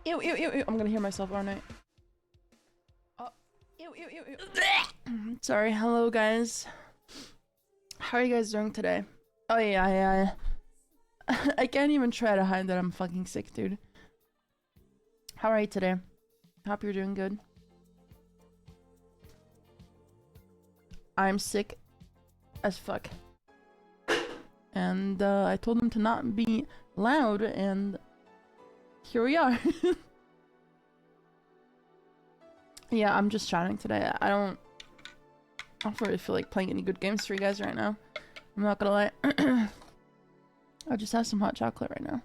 Ew, ew, ew, ew. I'm gonna hear myself, aren't I? Oh, ew, ew, ew, ew. Sorry, hello guys. How are you guys doing today? Oh yeah, I can't even try to hide that I'm fucking sick, dude. How are you today? Hope you're doing good. I'm sick as fuck. And I told him to not be loud, and here we are. Yeah, I'm just chatting today. I don't really feel like playing any good games for you guys right now. I'm not gonna lie. I just have some hot chocolate right now.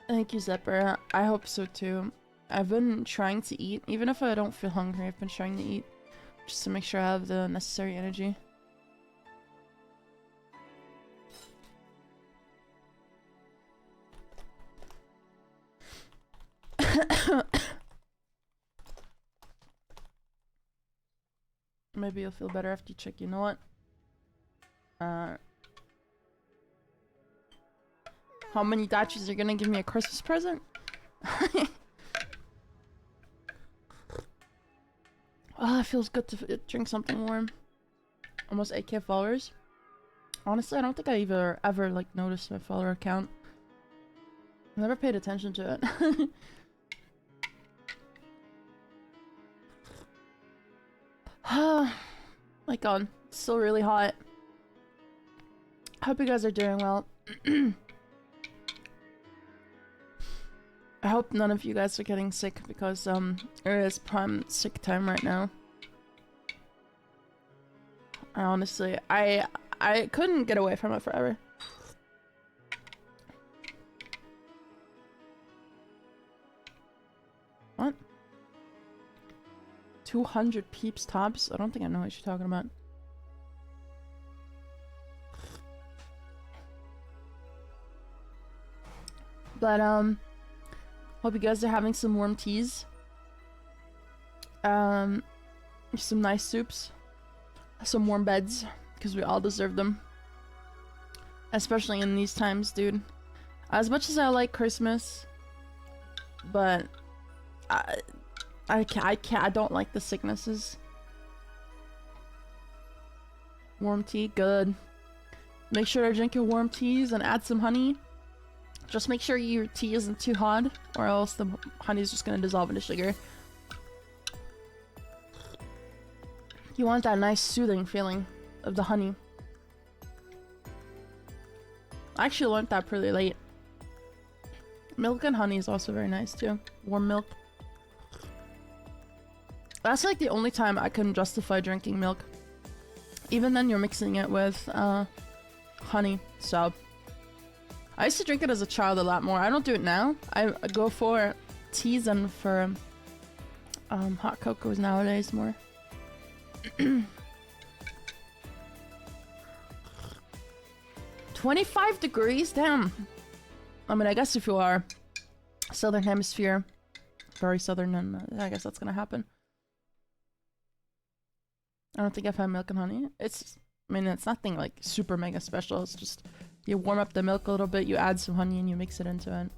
Thank you, Zepper. I hope so too. I've been trying to eat, even if I don't feel hungry. I've been trying to eat just to make sure I have the necessary energy. Maybe you'll feel better after you check. You know what? How many dachis are gonna give me a Christmas present? Oh, it feels good to drink something warm. Almost 8K followers. Honestly, I don't think I ever like noticed my follower count. I never paid attention to it. My god, it's still really hot. I hope you guys are doing well. I hope none of you guys are getting sick because it is prime sick time right now. Honestly, I couldn't get away from it forever. What? 200 peeps tops? I don't think I know what you're talking about. But hope you guys are having some warm teas. Some nice soups. Some warm beds, because we all deserve them. Especially in these times, dude. As much as I like Christmas, but I don't like the sicknesses. Warm tea, good. Make sure to drink your warm teas and add some honey. Just make sure your tea isn't too hot, or else the honey is just gonna dissolve into sugar. You want that nice soothing feeling of the honey. I actually learned that pretty late. Milk and honey is also very nice too. Warm milk. That's like the only time I can justify drinking milk. Even then you're mixing it with honey, so. I used to drink it as a child a lot more. I don't do it now. I go for teas and for hot cocos nowadays more. 25 degrees? Damn. I mean, I guess if you are southern hemisphere, very southern, then I guess that's gonna happen. I don't think I've had milk and honey. I mean, it's nothing like super mega special. It's just you warm up the milk a little bit, you add some honey, and you mix it into it.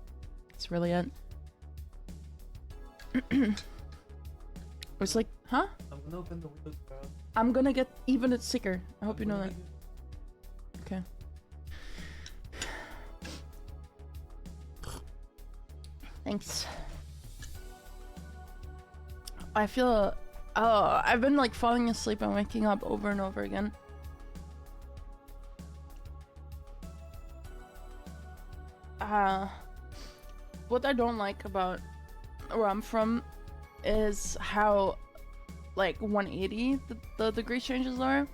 That's really it. It's like, huh? I'm gonna open the windows, bro. I'm gonna get even sicker. I hope you know that. Okay. Thanks. I feel... Oh, I've been like falling asleep and waking up over and over again. What I don't like about where I'm from is how like 180 the degree changes are.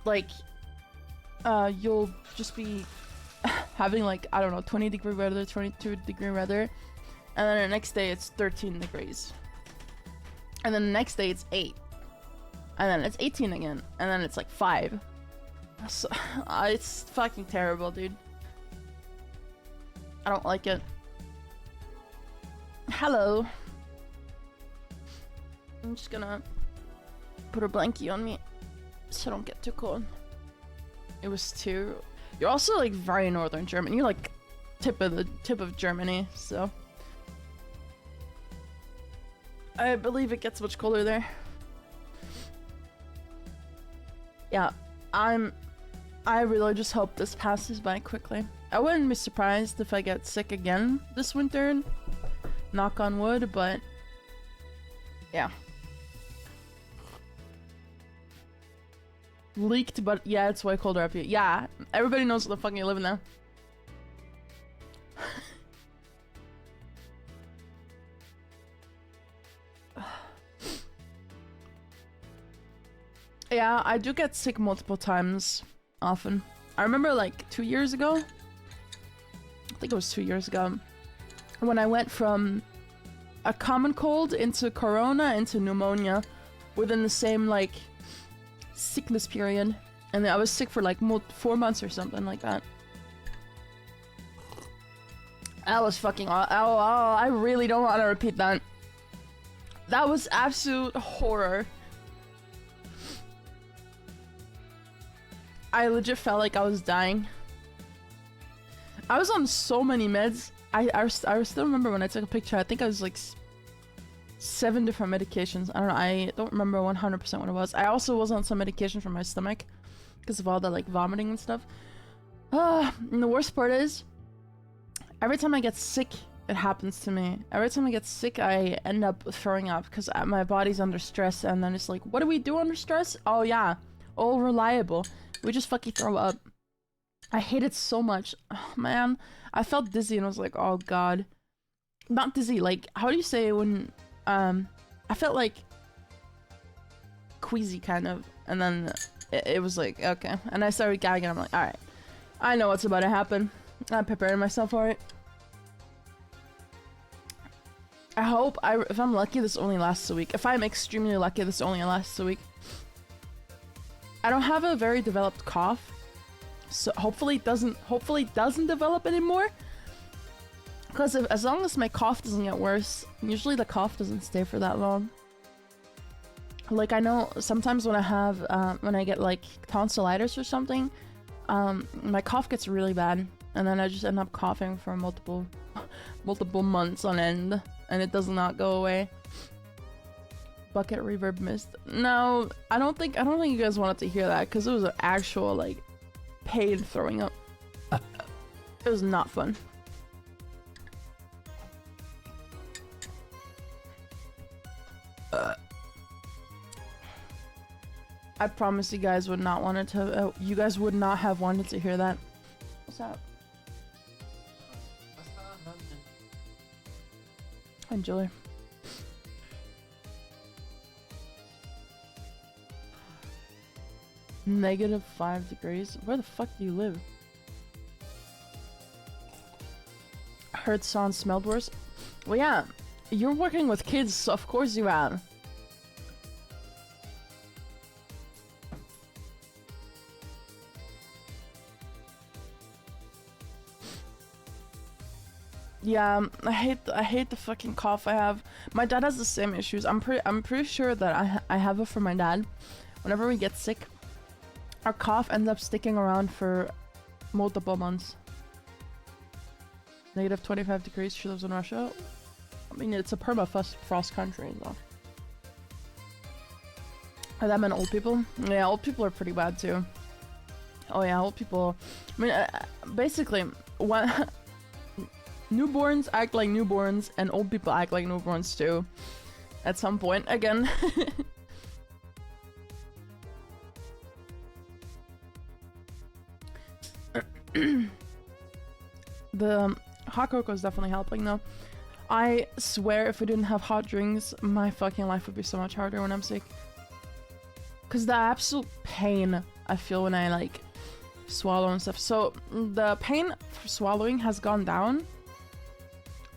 Like you'll just be having like, I don't know, 20-degree weather, 22-degree weather, and then the next day it's 13 degrees, and then the next day it's 8, and then it's 18 again, and then it's like 5. So, it's fucking terrible, dude. I don't like it. Hello. I'm just gonna put a blankie on me so I don't get too cold. It was 2. You're also like very northern German. You're like tip of Germany, so I believe it gets much colder there. Yeah, I really just hope this passes by quickly. I wouldn't be surprised if I get sick again this winter. Knock on wood, but yeah. Leaked, but yeah, it's way colder up here. Yeah, everybody knows where the fuck you're living now. Yeah, I do get sick multiple times, often. I remember like 2 years ago, I think it was 2 years ago, when I went from a common cold into corona into pneumonia within the same like sickness period, and I was sick for like 4 months or something like that. That was fucking I really don't want to repeat that. That was absolute horror. I legit felt like I was dying. I was on so many meds. I still remember when I took a picture. I think I was like 7 different medications. I don't remember 100% what it was. I also was on some medication for my stomach because of all the like vomiting and stuff. And the worst part is, every time I get sick, it happens to me. Every time I get sick, I end up throwing up because my body's under stress, and then it's like, what do we do under stress? Oh yeah, all reliable. We just fucking throw up. I hate it so much. Oh, man, I felt dizzy and I was like, oh god. Not dizzy, like, how do you say when, I felt like queasy kind of, and then it was like, okay. And I started gagging, I'm like, alright. I know what's about to happen. I'm preparing myself for it. I hope, if I'm lucky, this only lasts a week. If I'm extremely lucky, this only lasts a week. I don't have a very developed cough, so hopefully it doesn't develop anymore. Because as long as my cough doesn't get worse, usually the cough doesn't stay for that long. Like, I know sometimes when I have when I get like tonsillitis or something, my cough gets really bad, and then I just end up coughing for multiple months on end, and it does not go away. Bucket reverb missed. No, I don't think you guys wanted to hear that, because it was an actual like pain throwing up. It was not fun. I promise you guys would not want to. You guys would not have wanted to hear that. What's up? Enjoy. -5 degrees? Where the fuck do you live? Heard, saw, and smelled worse? Well, yeah. You're working with kids, so of course you have. Yeah, I hate the fucking cough I have. My dad has the same issues. I'm pretty sure that I have it for my dad. Whenever we get sick, our cough ends up sticking around for multiple months. -25 degrees. She lives in Russia. I mean, it's a permafrost country, though. So. That meant old people. Yeah, old people are pretty bad too. Oh yeah, old people. I mean, basically, newborns act like newborns, and old people act like newborns too. At some point, again. The hot cocoa is definitely helping though. I swear if we didn't have hot drinks, my fucking life would be so much harder when I'm sick. Cause the absolute pain I feel when I like swallow and stuff. So the pain for swallowing has gone down.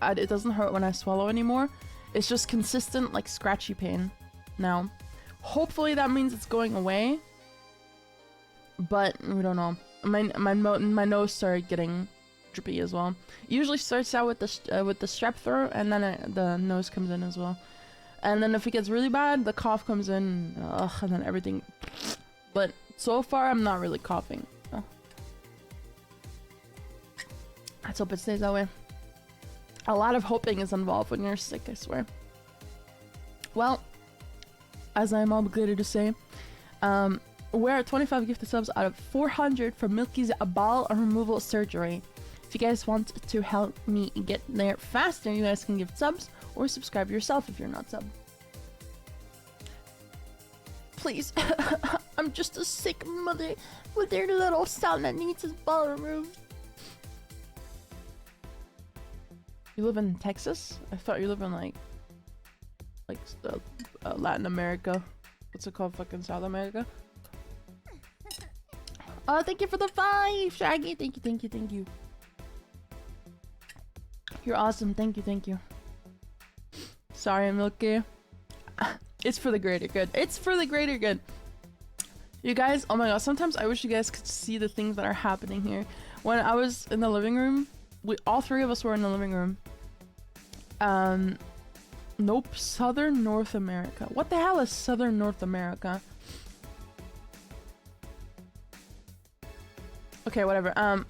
It doesn't hurt when I swallow anymore. It's just consistent like scratchy pain now. Hopefully that means it's going away. But we don't know. My nose started getting drippy as well. It usually starts out with the strep throat, and then the nose comes in as well. And then if it gets really bad, the cough comes in, and then everything. But so far, I'm not really coughing. Let's hope it stays that way. A lot of hoping is involved when you're sick, I swear. Well, as I'm obligated to say, we're at 25 gifted subs out of 400 for Milky's bowel removal surgery. If you guys want to help me get there faster, you guys can gift subs or subscribe yourself if you're not sub. Please, I'm just a sick mother with their little son that needs his bowel removed. You live in Texas? I thought you live in like Latin America. What's it called? Fucking South America? Oh, thank you for the 5, Shaggy. Thank you, thank you, thank you. You're awesome. Thank you, thank you. Sorry, Milky. It's for the greater good. It's for the greater good. You guys, oh my god, sometimes I wish you guys could see the things that are happening here. When I was in the living room, all 3 of us were in the living room. Nope, Southern North America. What the hell is Southern North America? Okay, whatever.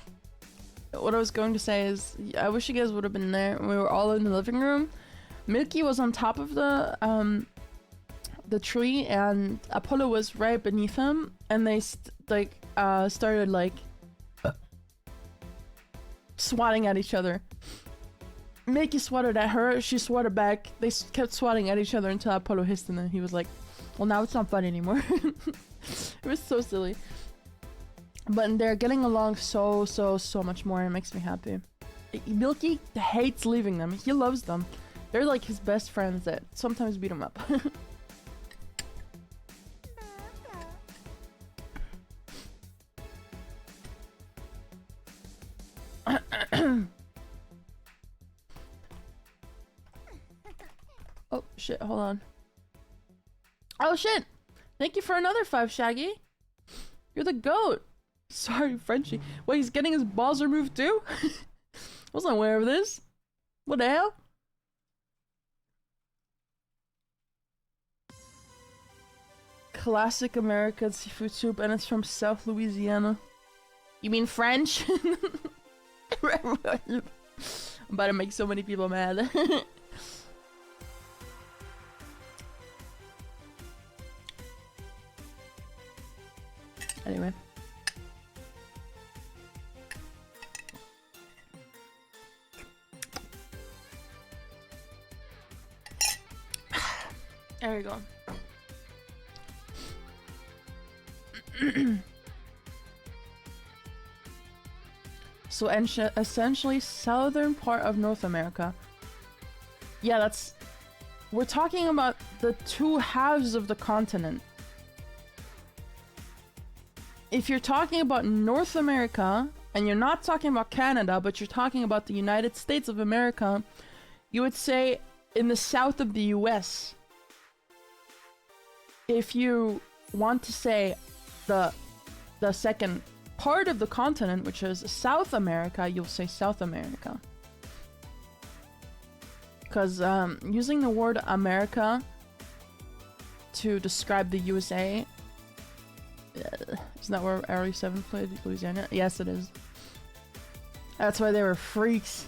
What I was going to say is, I wish you guys would have been there. We were all in the living room. Milky was on top of the tree, and Apollo was right beneath him, and they started like swatting at each other. Milky swatted at her, she swatted back. They kept swatting at each other until Apollo hissed, and then he was like, well, now it's not fun anymore. It was so silly. But they're getting along so much more, and it makes me happy. Milky hates leaving them. He loves them. They're like his best friends that sometimes beat him up. Oh shit, hold on. Oh shit! Thank you for another 5, Shaggy. You're the GOAT. Sorry, Frenchie. Wait, he's getting his balls removed too? Wasn't aware of this. What the hell? Classic American seafood soup, and it's from South Louisiana. You mean French? I'm about to make so many people mad. Anyway. There we go. So essentially southern part of North America. Yeah, that's... We're talking about the 2 halves of the continent. If you're talking about North America, and you're not talking about Canada, but you're talking about the United States of America, you would say in the south of the US. If you want to say the second part of the continent, which is South America, you'll say South America. Because using the word America to describe the USA, isn't that where RE7 played? Louisiana? Yes, it is. That's why they were freaks.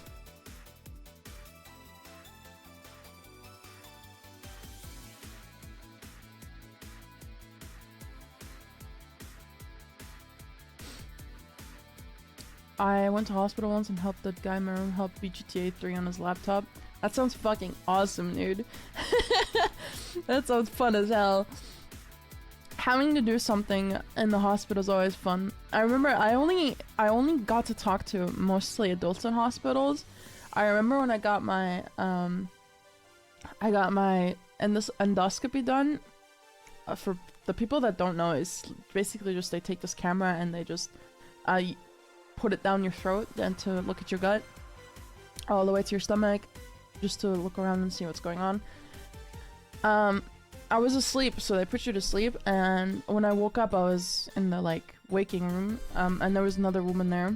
I went to hospital once and helped the guy in my room help beat GTA 3 on his laptop. That sounds fucking awesome, dude. That sounds fun as hell. Having to do something in the hospital is always fun. I remember I only got to talk to mostly adults in hospitals. I remember when I got my endoscopy done. For the people that don't know, it's basically just they take this camera and they just put it down your throat then to look at your gut all the way to your stomach, just to look around and see what's going on. I was asleep, so they put you to sleep, and when I woke up I was in the like waking room, and there was another woman there,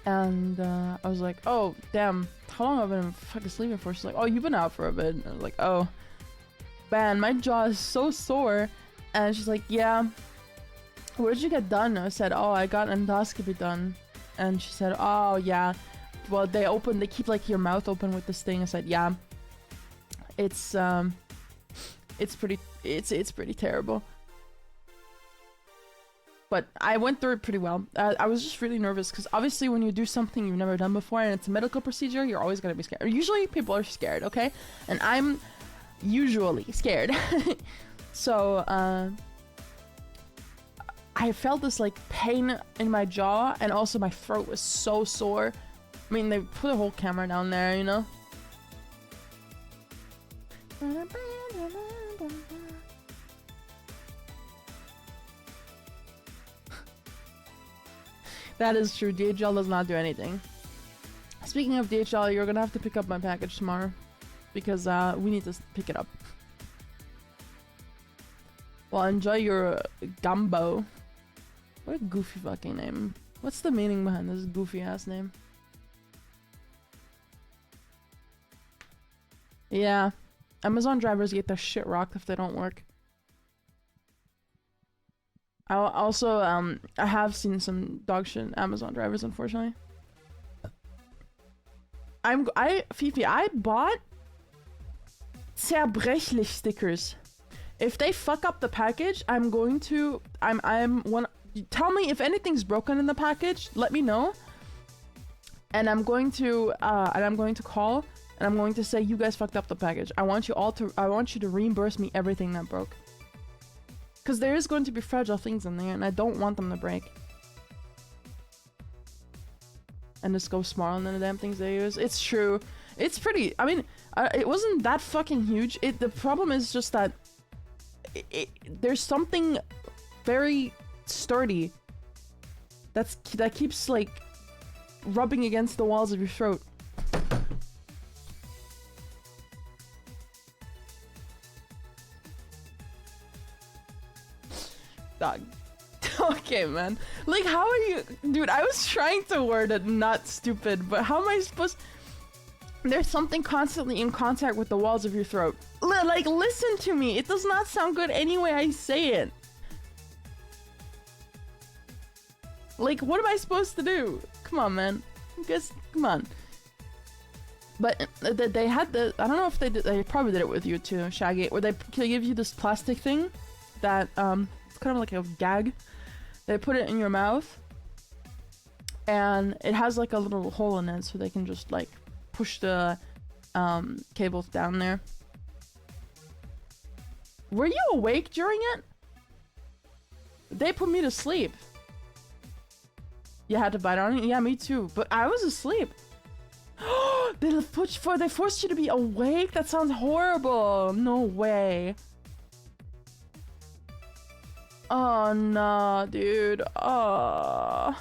and I was like, oh damn, how long have I been fucking sleeping for? She's like, oh, you've been out for a bit. And I was like, oh man, my jaw is so sore. And she's like, yeah, what did you get done? I said, oh, I got endoscopy done. and she said, oh yeah, well they keep like your mouth open with this thing. I said, yeah, it's pretty terrible. But I went through it pretty well. I was just really nervous because obviously when you do something you've never done before and it's a medical procedure, you're always gonna be scared. Usually people are scared, okay? And I'm usually scared. So, I felt this like pain in my jaw and also my throat was so sore. I mean, they put a whole camera down there, you know? That is true. DHL does not do anything. Speaking of DHL, you're gonna have to pick up my package tomorrow because we need to pick it up. Well, enjoy your gumbo. What a goofy fucking name. What's the meaning behind this goofy ass name? Yeah. Amazon drivers get their shit rocked if they don't work. I also, I have seen some dog shit Amazon drivers, unfortunately. Fifi, I bought zerbrechlich stickers. If they fuck up the package, tell me if anything's broken in the package, let me know. And I'm going to call and I'm going to say you guys fucked up the package. I want you to reimburse me everything that broke. Because there is going to be fragile things in there and I don't want them to break. And just go smart on the damn things they use. It's true. It's pretty, I mean, it wasn't that fucking huge. The problem is just that there's something very sturdy that keeps like rubbing against the walls of your throat. Dog. Okay, man. Like, how are you... Dude, I was trying to word it not stupid, but how am I supposed... There's something constantly in contact with the walls of your throat. Like, listen to me. It does not sound good any way I say it. Like, what am I supposed to do? Come on, man. Guess, come on. But they had the... I don't know if they did... They probably did it with you too, Shaggy. Where they give you this plastic thing that, it's kind of like a gag. They put it in your mouth. And it has like a little hole in it so they can just like push the cables down there. Were you awake during it? They put me to sleep. You had to bite on it? Yeah, me too. But I was asleep. They forced you to be awake? That sounds horrible. No way. Oh, no, dude. Oh.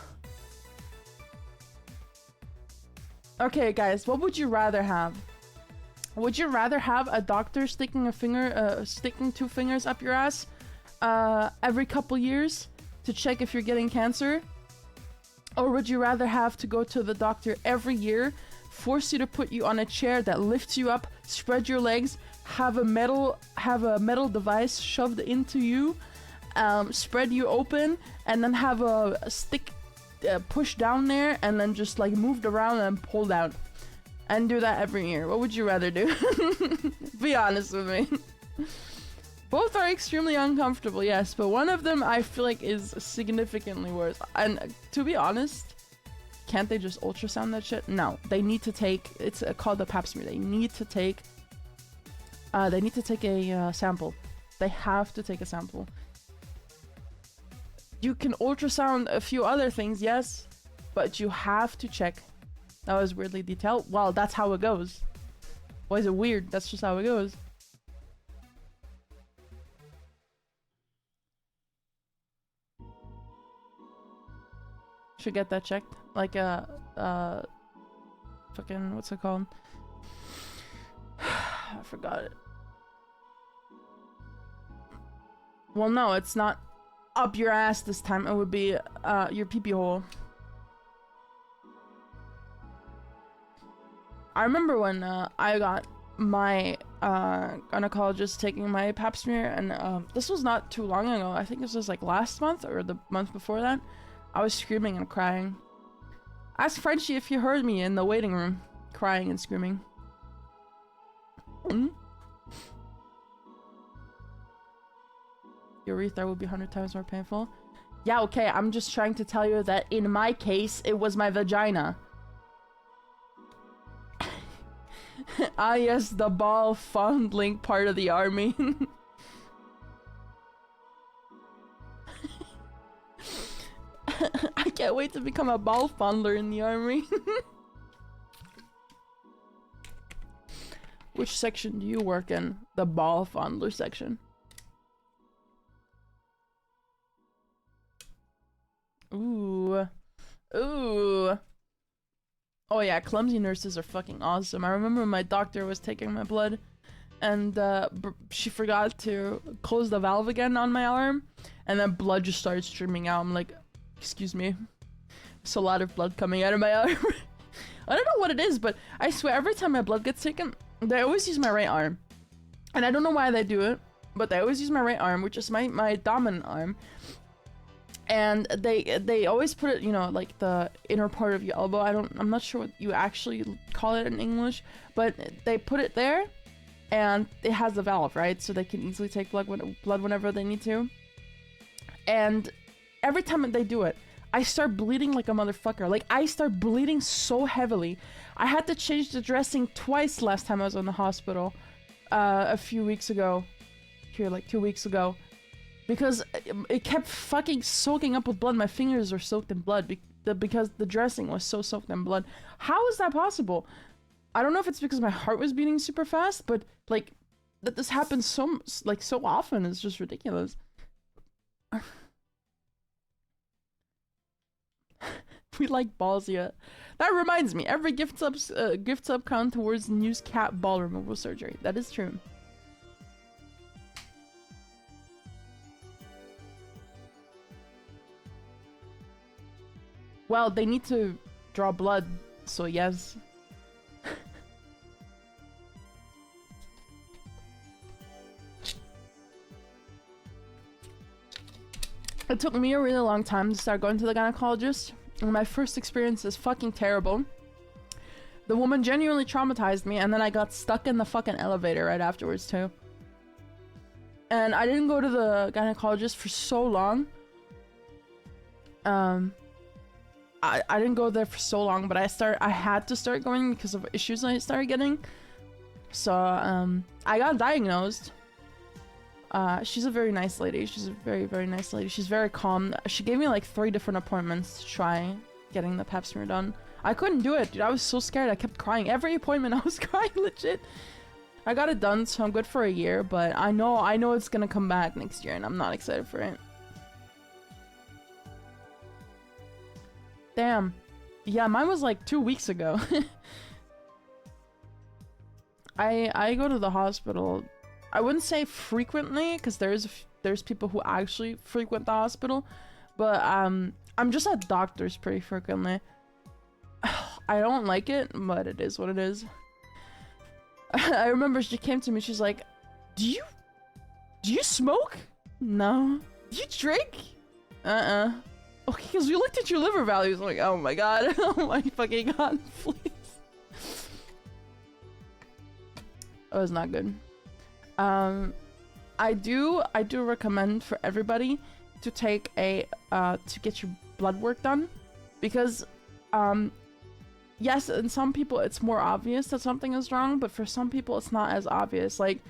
Okay, guys, what would you rather have? Would you rather have a doctor sticking two fingers up your ass every couple years to check if you're getting cancer? Or would you rather have to go to the doctor every year, force you to put you on a chair that lifts you up, spread your legs, have a metal device shoved into you, spread you open, and then have a stick pushed down there, and then just like moved around and pulled out, and do that every year? What would you rather do? Be honest with me. Both are extremely uncomfortable, yes, but one of them I feel like is significantly worse. And to be honest, can't they just ultrasound that shit? No, they need to take, it's called the pap smear. They need to take a sample. They have to take a sample. You can ultrasound a few other things, yes, but you have to check. That was weirdly detailed. Well, that's how it goes. Why is it weird? That's just how it goes. Should get that checked. Like fucking, what's it called? I forgot it. Well, no, it's not up your ass this time. It would be your pee-pee hole. I remember when I got my gynecologist taking my pap smear, and this was not too long ago. I think this was like last month or the month before that. I was screaming and crying. Ask Frenchie if he heard me in the waiting room, crying and screaming. Urethra would be 100 times more painful. Yeah, okay, I'm just trying to tell you that in my case, it was my vagina. Ah, yes, the ball fondling part of the army. I can't wait to become a ball fondler in the army. Which section do you work in? The ball fondler section. Ooh. Ooh. Oh yeah, clumsy nurses are fucking awesome. I remember my doctor was taking my blood and she forgot to close the valve again on my arm and then blood just started streaming out. I'm like, excuse me. There's a lot of blood coming out of my arm. I don't know what it is, but I swear every time my blood gets taken, they always use my right arm. And I don't know why they do it, but they always use my right arm, which is my dominant arm. And they always put it, you know, like the inner part of your elbow. I'm not sure what you actually call it in English, but they put it there and it has the valve, right? So they can easily take blood whenever they need to. And every time they do it, I start bleeding like a motherfucker. Like, I start bleeding so heavily. I had to change the dressing twice last time I was in the hospital, a few weeks ago. Here, like 2 weeks ago. Because it kept fucking soaking up with blood. My fingers are soaked in blood because the dressing was so soaked in blood. How is that possible? I don't know if it's because my heart was beating super fast, but like that this happens so often. It's just ridiculous. We like balls yet. That reminds me, every gift sub count towards news cat ball removal surgery. That is true. Well, they need to draw blood, so yes. It took me a really long time to start going to the gynecologist. And my first experience is fucking terrible. The woman genuinely traumatized me, and then I got stuck in the fucking elevator right afterwards too. And I didn't go to the gynecologist for so long. I didn't go there for so long, but I had to start going because of issues I started getting. So, I got diagnosed. She's a very nice lady. She's a very, very nice lady. She's very calm. She gave me like 3 different appointments to try getting the pap smear done. I couldn't do it, dude. I was so scared. I kept crying. Every appointment I was crying, legit. I got it done, so I'm good for a year, but I know it's gonna come back next year, and I'm not excited for it. Damn. Yeah, mine was like 2 weeks ago. I go to the hospital. I wouldn't say frequently, because there's people who actually frequent the hospital, but I'm just at doctors pretty frequently. I don't like it, but it is what it is. I remember she came to me, she's like, do you smoke? No. Do you drink? Okay, because we looked at your liver values. I'm like, oh my god. Oh my fucking god, please. It was not good. I do recommend for everybody to take a, to get your blood work done. Because, yes, in some people it's more obvious that something is wrong, but for some people it's not as obvious. Like,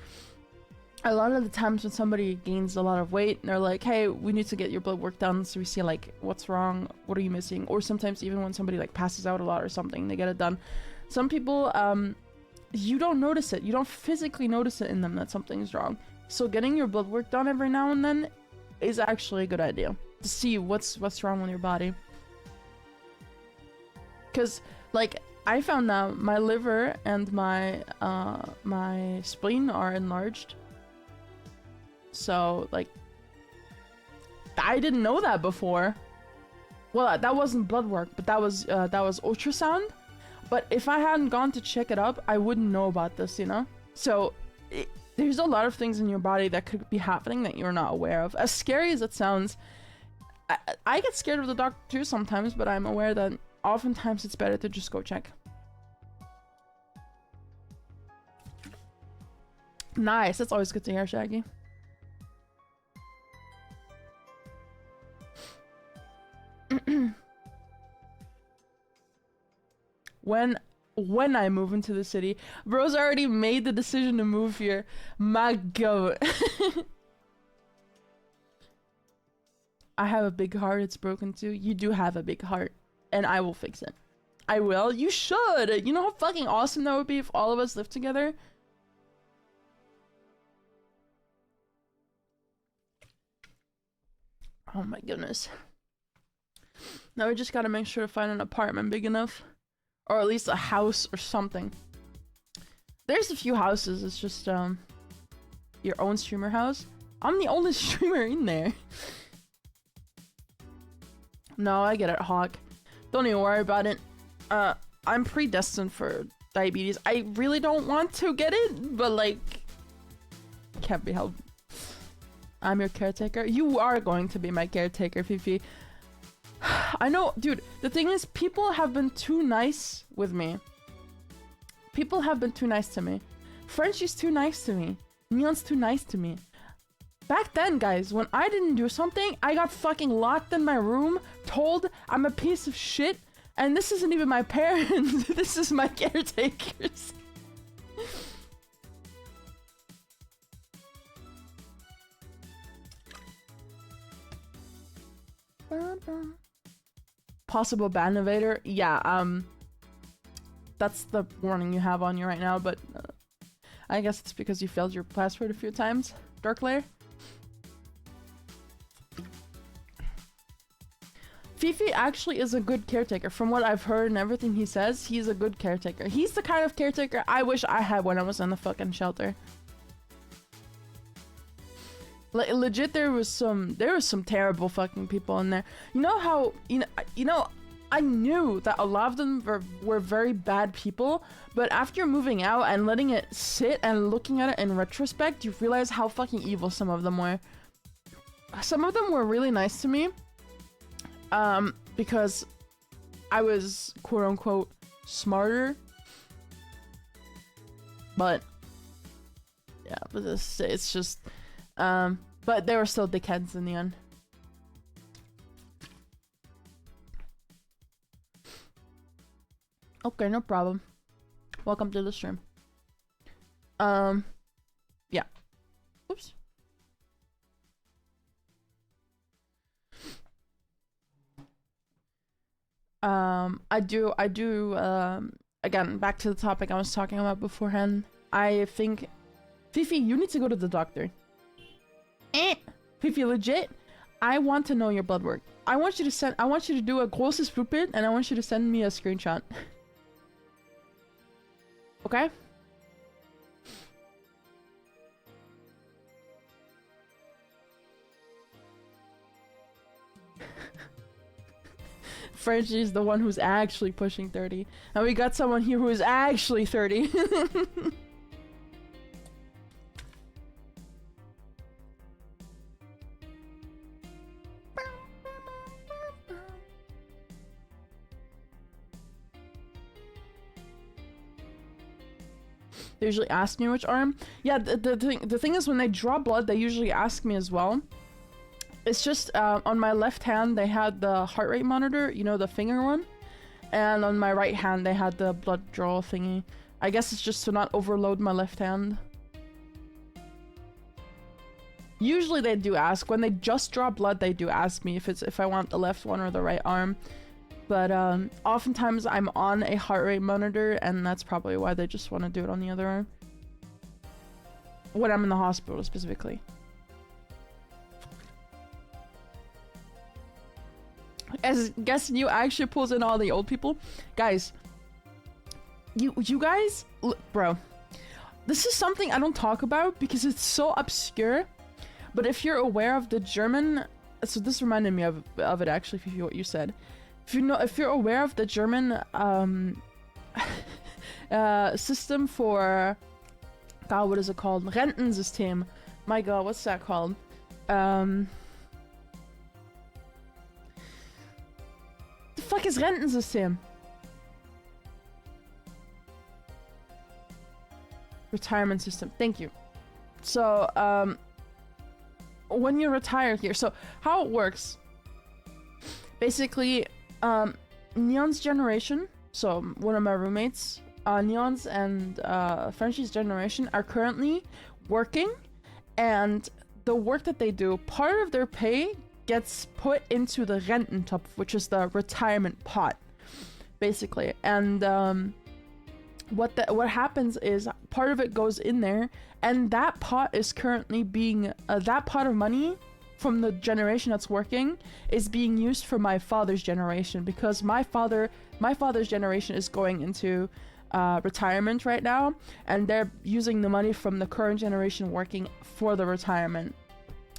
a lot of the times when somebody gains a lot of weight, and they're like, hey, we need to get your blood work done so we see, like, what's wrong, what are you missing? Or sometimes even when somebody, like, passes out a lot or something, they get it done. Some people, you don't notice it. You don't physically notice it in them that something's wrong. So getting your blood work done every now and then is actually a good idea. To see what's wrong with your body. Because, like, I found out my liver and my spleen are enlarged. So, like, I didn't know that before. Well, that wasn't blood work, but that was ultrasound. But if I hadn't gone to check it up, I wouldn't know about this, you know? So, there's a lot of things in your body that could be happening that you're not aware of. As scary as it sounds, I get scared of the doctor too sometimes, but I'm aware that oftentimes it's better to just go check. Nice, that's always good to hear, Shaggy. When I move into the city, bro's already made the decision to move here. My god. I have a big heart, it's broken too. You do have a big heart, and I will fix it. I will. You should. You know how fucking awesome that would be if all of us lived together? Oh my goodness. Now we just gotta make sure to find an apartment big enough. Or at least a house or something. There's a few houses, it's just, your own streamer house. I'm the only streamer in there. No, I get it, Hawk. Don't even worry about it. I'm predestined for diabetes. I really don't want to get it, but like, can't be helped. I'm your caretaker. You are going to be my caretaker, Fifi. I know, dude, the thing is, people have been too nice with me. People have been too nice to me. Frenchie's too nice to me. Neon's too nice to me. Back then, guys, when I didn't do something, I got fucking locked in my room, told I'm a piece of shit, and this isn't even my parents. This is my caretakers. Possible ban evader? Yeah, that's the warning you have on you right now, but I guess it's because you failed your password a few times. Dark layer? Fifi actually is a good caretaker. From what I've heard and everything he says, he's a good caretaker. He's the kind of caretaker I wish I had when I was in the fucking shelter. Like, legit, there was some terrible fucking people in there. You know how, you know, I knew that a lot of them were very bad people, but after moving out and letting it sit and looking at it in retrospect, you realize how fucking evil some of them were. Some of them were really nice to me, because I was quote-unquote smarter, but yeah, but it's just, but they were still dickheads in the end. Okay, no problem. Welcome to the stream. Yeah. Oops. I do, again, back to the topic I was talking about beforehand. I think, Fifi, you need to go to the doctor. Fifi, legit, I want to know your blood work. I want you to do a großes Blutbild, and I want you to send me a screenshot. Okay? Frenchie is the one who's actually pushing 30. And we got someone here who is actually 30. They usually ask me which arm. Yeah, the thing is, when they draw blood, they usually ask me as well. It's just, on my left hand, they had the heart rate monitor, you know, the finger one. And on my right hand, they had the blood draw thingy. I guess it's just to not overload my left hand. Usually they do ask. When they just draw blood, they do ask me if I want the left one or the right arm. But oftentimes I'm on a heart rate monitor, and that's probably why they just want to do it on the other arm. When I'm in the hospital, specifically. As guessing you actually pulls in all the old people. Guys, you guys, bro, this is something I don't talk about because it's so obscure. But if you're aware of the German, so this reminded me of it actually, Fifi, what you said. If you're aware of the German system for, God, what is it called? Rentensystem. My God, what's that called? The fuck is Rentensystem? Retirement system. Thank you. So, when you retire here, so how it works, basically, Neon's generation, so one of my roommates, Neon's and Frenchie's generation are currently working, and the work that they do, part of their pay gets put into the Rententopf, which is the retirement pot, basically. And what happens is part of it goes in there, and that pot is currently being that pot of money from the generation that's working is being used for my father's generation, because my father's generation is going into retirement right now, and they're using the money from the current generation working for the retirement.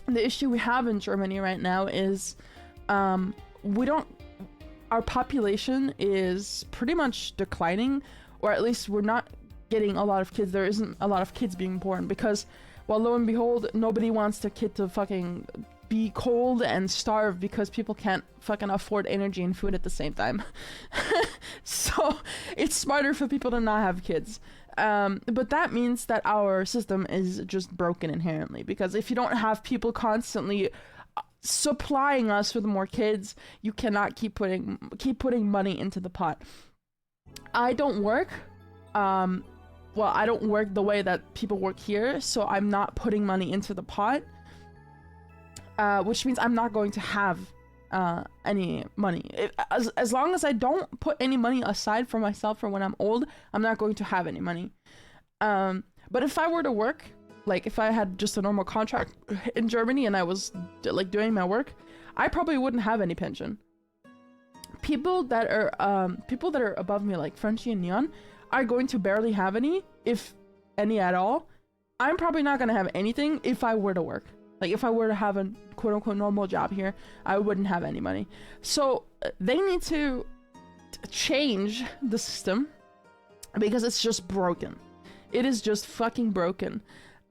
The issue we have in Germany right now is our population is pretty much declining, or at least we're not getting a lot of kids. There isn't a lot of kids being born because, well, lo and behold, nobody wants their kid to fucking be cold and starve because people can't fucking afford energy and food at the same time. So it's smarter for people to not have kids. But that means that our system is just broken inherently, because if you don't have people constantly supplying us with more kids, you cannot keep putting money into the pot. I don't work. Well, I don't work the way that people work here, so I'm not putting money into the pot. Which means I'm not going to have any money. As long as I don't put any money aside for myself for when I'm old, I'm not going to have any money. But if I were to work, like if I had just a normal contract in Germany and I was like doing my work, I probably wouldn't have any pension. People that are above me, like Frenchie and Neon, are going to barely have any, if any at all. I'm probably not gonna have anything if I were to work. Like, if I were to have a quote-unquote normal job here, I wouldn't have any money. So they need to change the system, because it's just broken. It is just fucking broken.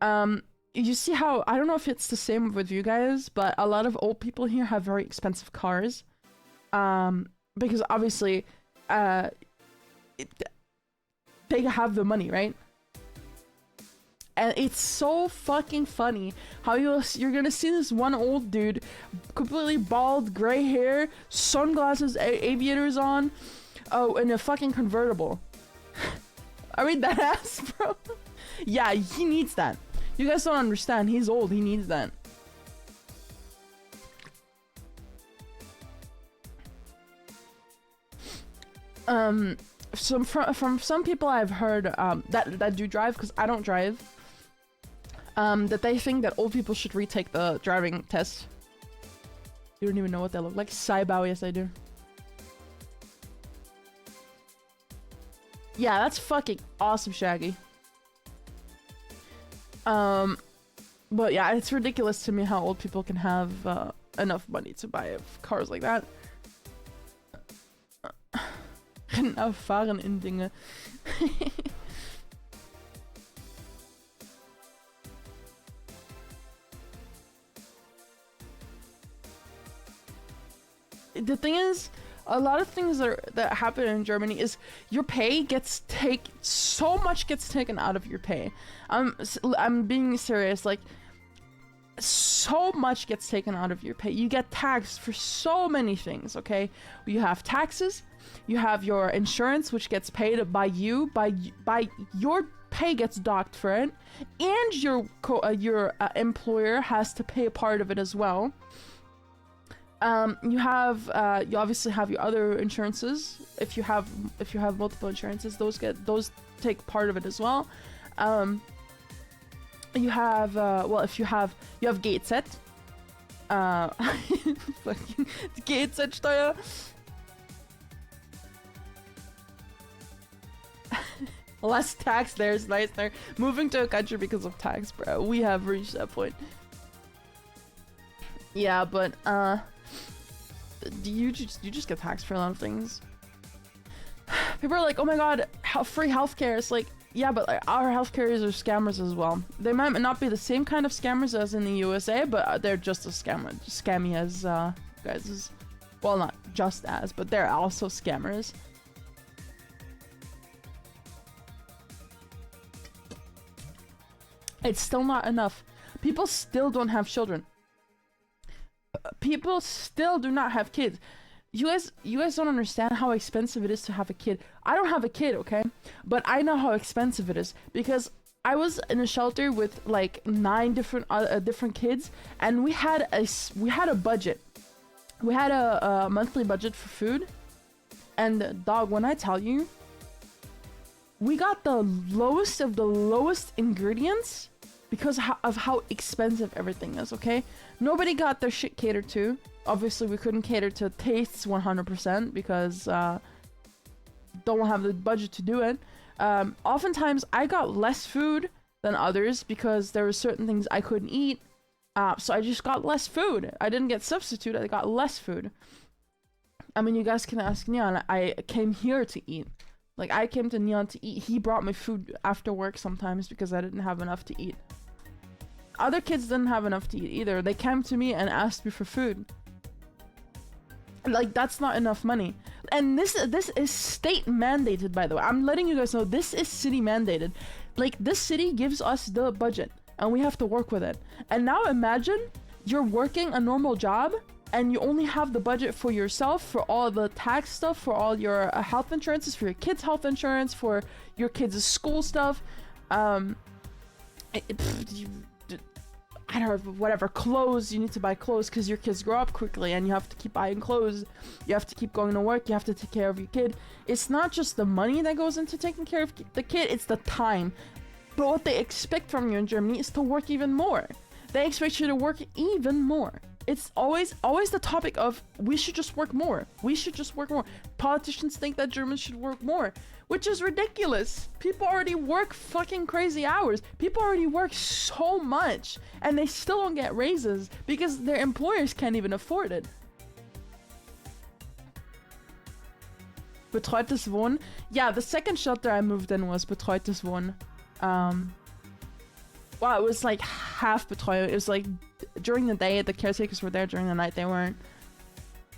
You see how, I don't know if it's the same with you guys, but a lot of old people here have very expensive cars. Because obviously, they have the money, right? And it's so fucking funny how you're gonna see this one old dude, completely bald, gray hair, sunglasses, aviators on, in a fucking convertible. I mean, that ass, bro. Yeah, he needs that. You guys don't understand. He's old. He needs that. From some people I've heard that do drive, because I don't drive. That they think that old people should retake the driving test. You don't even know what they look like. Saibao, yes I do. Yeah, that's fucking awesome, Shaggy. But yeah, it's ridiculous to me how old people can have enough money to buy cars like that. Erfahren in Dinge. The thing is, a lot of things that happen in Germany is your pay gets so much gets taken out of your pay. I'm being serious. Like, so much gets taken out of your pay. You get taxed for so many things. Okay, you have taxes, you have your insurance, which gets paid by you, by your pay gets docked for it, and your employer has to pay a part of it as well. You obviously have your other insurances. If you have multiple insurances, those take part of it as well. You have if you have Getzet. Fucking Getzet-Steuer. Less tax there is nicer. Moving to a country because of tax, bro. We have reached that point. Yeah, but you just get taxed for a lot of things. People are like, oh my god, free healthcare. It's like, yeah, but like, our healthcares are scammers as well. They might not be the same kind of scammers as in the USA, but they're just as scammy as guys'. Well, not just as, but they're also scammers. It's still not enough. People still don't have children. People still do not have kids. You guys don't understand how expensive it is to have a kid. I don't have a kid, okay? But I know how expensive it is because I was in a shelter with like 9 different kids, and we had a budget. We had a monthly budget for food, and dog, when I tell you, we got the lowest of the lowest ingredients because of how expensive everything is, okay? Nobody got their shit catered to. Obviously, we couldn't cater to tastes 100% because don't have the budget to do it. Oftentimes, I got less food than others because there were certain things I couldn't eat. So I just got less food. I didn't get substitute, I got less food. I mean, you guys can ask Neon. I came here to eat. Like, I came to Neon to eat. He brought me food after work sometimes because I didn't have enough to eat. Other kids didn't have enough to eat either. They came to me and asked me for food. Like, that's not enough money. And this is state mandated, by the way. I'm letting you guys know this is city mandated. Like, this city gives us the budget and we have to work with it. And now imagine you're working a normal job and you only have the budget for yourself, for all the tax stuff, for all your health insurances, for your kids' health insurance, for your kids' school stuff. I don't know, whatever, clothes, you need to buy clothes because your kids grow up quickly and you have to keep buying clothes. You have to keep going to work, you have to take care of your kid. It's not just the money that goes into taking care of the kid, it's the time. But what they expect from you in Germany is to work even more. They expect you to work even more. It's always the topic of, we should just work more. We should just work more. Politicians think that Germans should work more, which is ridiculous. People already work fucking crazy hours. People already work so much, and they still don't get raises because their employers can't even afford it. Betreutes Wohnen. Yeah, the second shelter I moved in was Betreutes Wohnen. Well, it was like half Betreuung. It was like during the day the caretakers were there, during the night they weren't.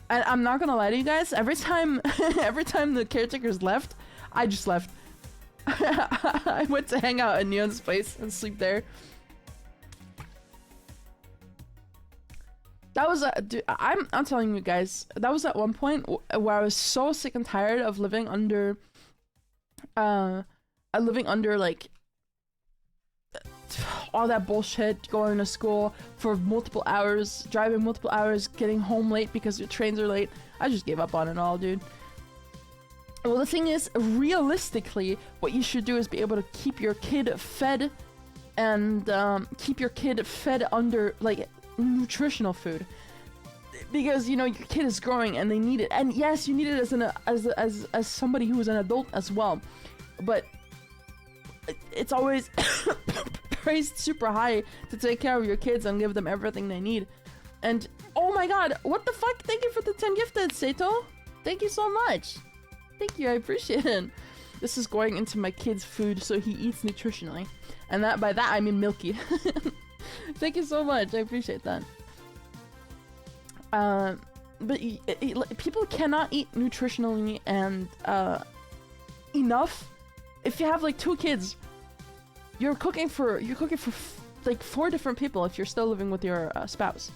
And I'm not gonna lie to you guys, every time the caretakers left, I just left. I went to hang out at Neon's place and sleep there. That was dude, I'm telling you guys, that was at one point where I was so sick and tired of living under like all that bullshit, going to school for multiple hours, driving multiple hours, getting home late because your trains are late. I just gave up on it all, dude. Well, the thing is, realistically, what you should do is be able to keep your kid fed and keep your kid fed under, like, nutritional food. Because, you know, your kid is growing and they need it. And yes, you need it as somebody who is an adult as well. But it's always priced super high to take care of your kids and give them everything they need. And, oh my god, what the fuck? Thank you for the 10 gifted, Seto. Thank you so much. Thank you, I appreciate it. This is going into my kid's food so he eats nutritionally. And that by that I mean milky. Thank you so much, I appreciate that. But people cannot eat nutritionally and enough. If you have like 2 kids, you're cooking for like 4 different people if you're still living with your spouse.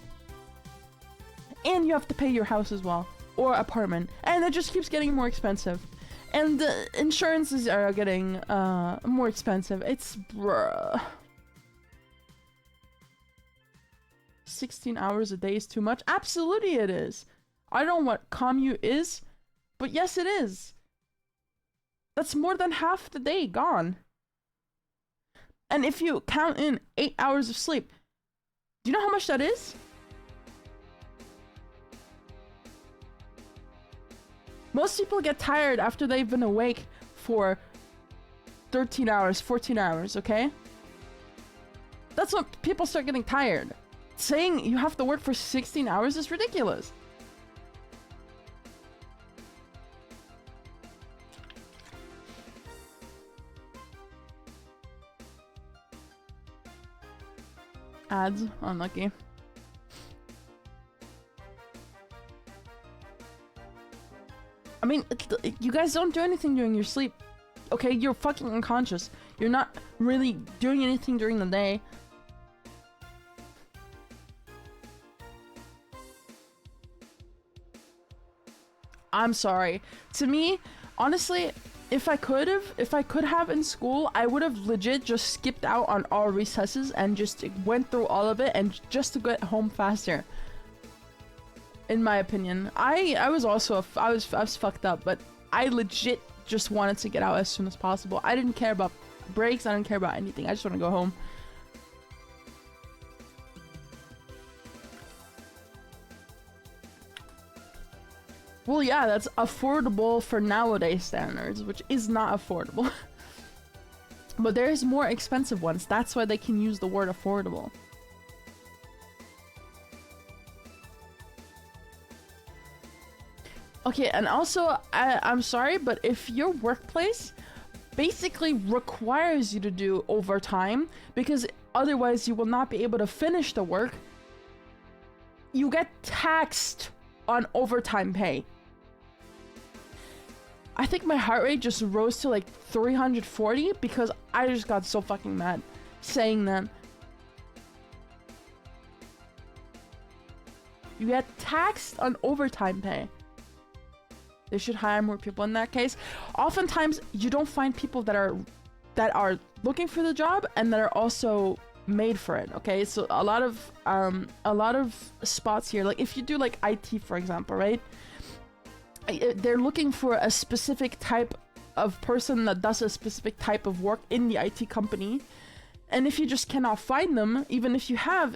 And you have to pay your house as well, or apartment, and it just keeps getting more expensive. And insurances are getting more expensive. It's bruh. 16 hours a day is too much? Absolutely it is. I don't know what commute is, but yes it is. That's more than half the day gone. And if you count in 8 hours of sleep, do you know how much that is? Most people get tired after they've been awake for 13 hours, 14 hours, okay? That's when people start getting tired. Saying you have to work for 16 hours is ridiculous. Ads, unlucky. mean, you guys don't do anything during your sleep. Okay, you're fucking unconscious. You're not really doing anything during the day. I'm sorry. To me, honestly, if I could have in school, I would have legit just skipped out on all recesses and just went through all of it and just to get home faster. In my opinion, I was also I was fucked up, but I legit just wanted to get out as soon as possible. I didn't care about breaks. I didn't care about anything. I just want to go home. Well, yeah, that's affordable for nowadays standards, which is not affordable. But there's more expensive ones. That's why they can use the word affordable. Okay, and also, I'm sorry, but if your workplace basically requires you to do overtime, because otherwise you will not be able to finish the work, you get taxed on overtime pay. I think my heart rate just rose to like 340 because I just got so fucking mad saying that. You get taxed on overtime pay. They should hire more people in that case. Oftentimes, you don't find people that are looking for the job and that are also made for it. Okay, so a lot of spots here, like if you do like IT, for example, right? They're looking for a specific type of person that does a specific type of work in the IT company. And if you just cannot find them, even if you have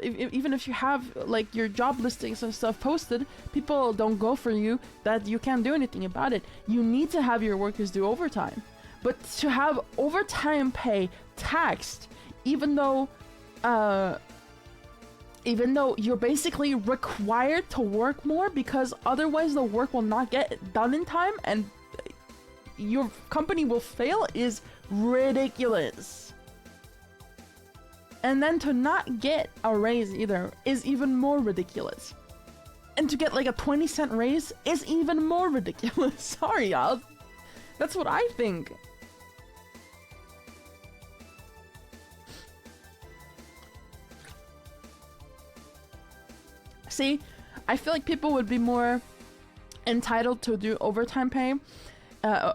like your job listings and stuff posted, people don't go for you, that you can't do anything about it. You need to have your workers do overtime. But to have overtime pay taxed, even though you're basically required to work more because otherwise the work will not get done in time and your company will fail, is ridiculous. And then to not get a raise either is even more ridiculous. And to get like a 20-cent raise is even more ridiculous. Sorry, y'all. That's what I think. See, I feel like people would be more entitled to do overtime pay,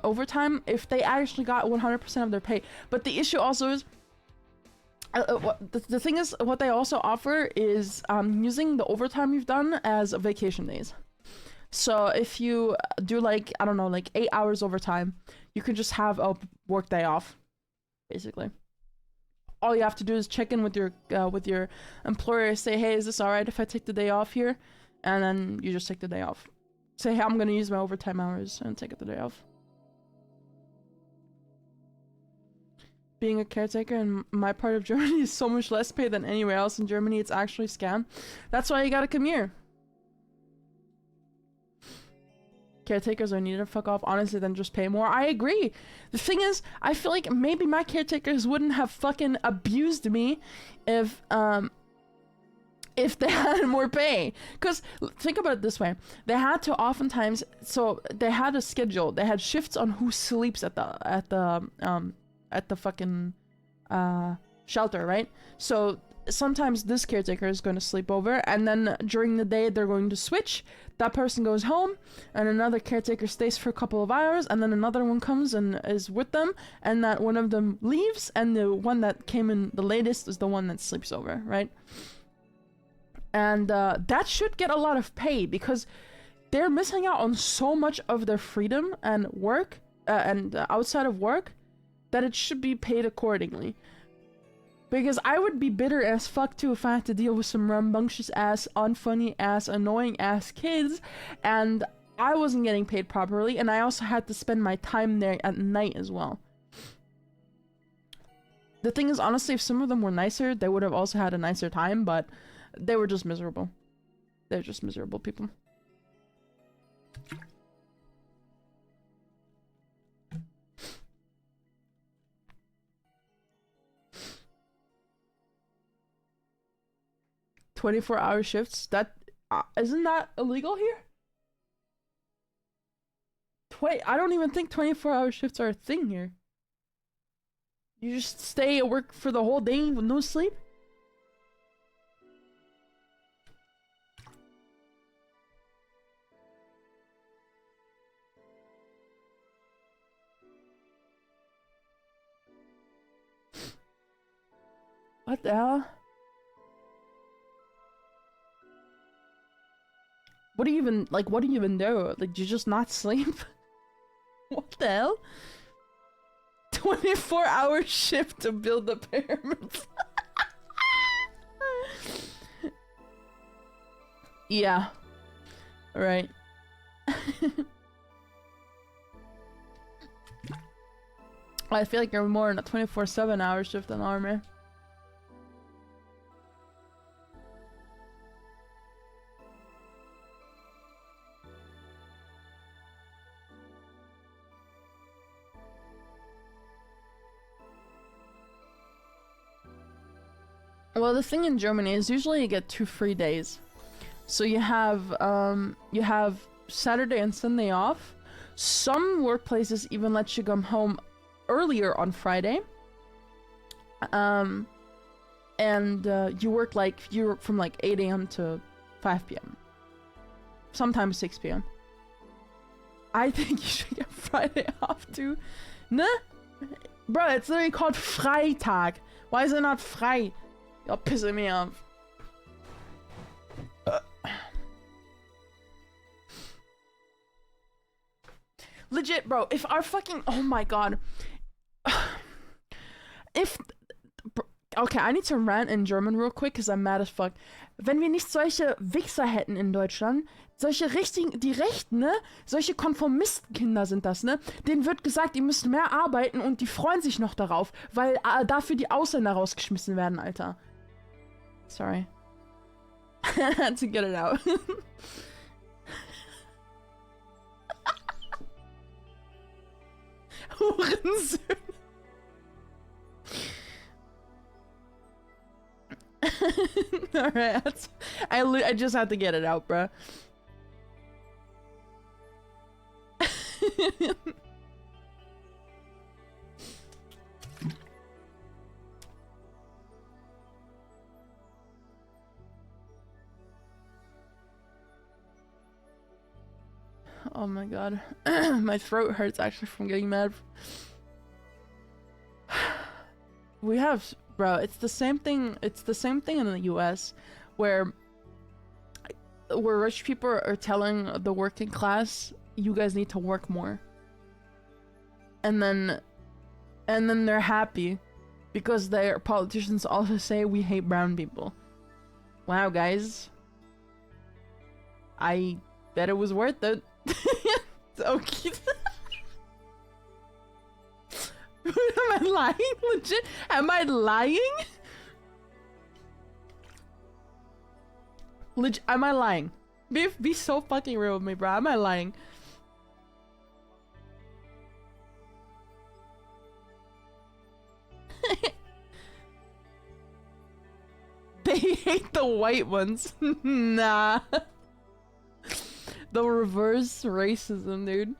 overtime if they actually got 100% of their pay. But the issue also is, the thing is, what they also offer is using the overtime you've done as vacation days. So if you do like, I don't know, like 8 hours overtime, you can just have a work day off, basically. All you have to do is check in with your employer, say, hey, is this alright if I take the day off here? And then you just take the day off. Say, hey, I'm gonna use my overtime hours and take the day off. Being a caretaker in my part of Germany is so much less pay than anywhere else in Germany. It's actually a scam. That's why you gotta come here. Caretakers are needed to fuck off, honestly, then just pay more. I agree. The thing is, I feel like maybe my caretakers wouldn't have fucking abused me if they had more pay. Because think about it this way, they had to oftentimes, so they had a schedule, they had shifts on who sleeps at the fucking shelter, right? So sometimes this caretaker is going to sleep over, and then during the day they're going to switch. That person goes home, and another caretaker stays for a couple of hours, and then another one comes and is with them, and that one of them leaves, and the one that came in the latest is the one that sleeps over, right? And that should get a lot of pay, because they're missing out on so much of their freedom and work, and outside of work, that it should be paid accordingly. Because I would be bitter as fuck too if I had to deal with some rambunctious ass, unfunny ass, annoying ass kids, and I wasn't getting paid properly, and I also had to spend my time there at night as well. The thing is, honestly, if some of them were nicer, they would have also had a nicer time, but they were just miserable. They're just miserable people.… 24-hour shifts? That isn't that illegal here? I don't even think 24-hour shifts are a thing here. You just stay at work for the whole day with no sleep? What the hell? What do you even, like, what do you even do? Like, do you just not sleep? What the hell? 24-hour shift to build the pyramids. Yeah. Right. I feel like you're more in a 24/7 hour shift than armor. Well, the thing in Germany is usually you get 2 free days. So you have Saturday and Sunday off. Some workplaces even let you come home earlier on Friday. And you work from like 8 a.m. to 5 p.m. Sometimes 6 p.m. I think you should get Friday off too. Ne? Bro, it's literally called Freitag. Why is it not frei? You're pissing me off. Legit, bro, if our fucking... Oh my god. Okay, I need to rant in German real quick, because I'm mad as fuck. Wenn wir nicht solche Wichser hätten in Deutschland, solche richtigen, die Rechten, ne? Solche Konformistenkinder sind das, ne? Denen wird gesagt, die müssen mehr arbeiten und die freuen sich noch darauf, weil dafür die Ausländer rausgeschmissen werden, Alter. Sorry. I had to get it out. Hurensöhne. Alright, I just had to get it out, bruh. Oh my god. My throat hurts actually from getting mad. We have, bro, it's the same thing in the US where rich people are telling the working class, you guys need to work more. And then they're happy because their politicians also say we hate brown people. Wow, guys. I bet it was worth it. So cute. Am I lying? Legit? Am I lying? Legit? Am I lying? Be so fucking real with me, bro. Am I lying? They hate the white ones. Nah. The reverse racism, dude.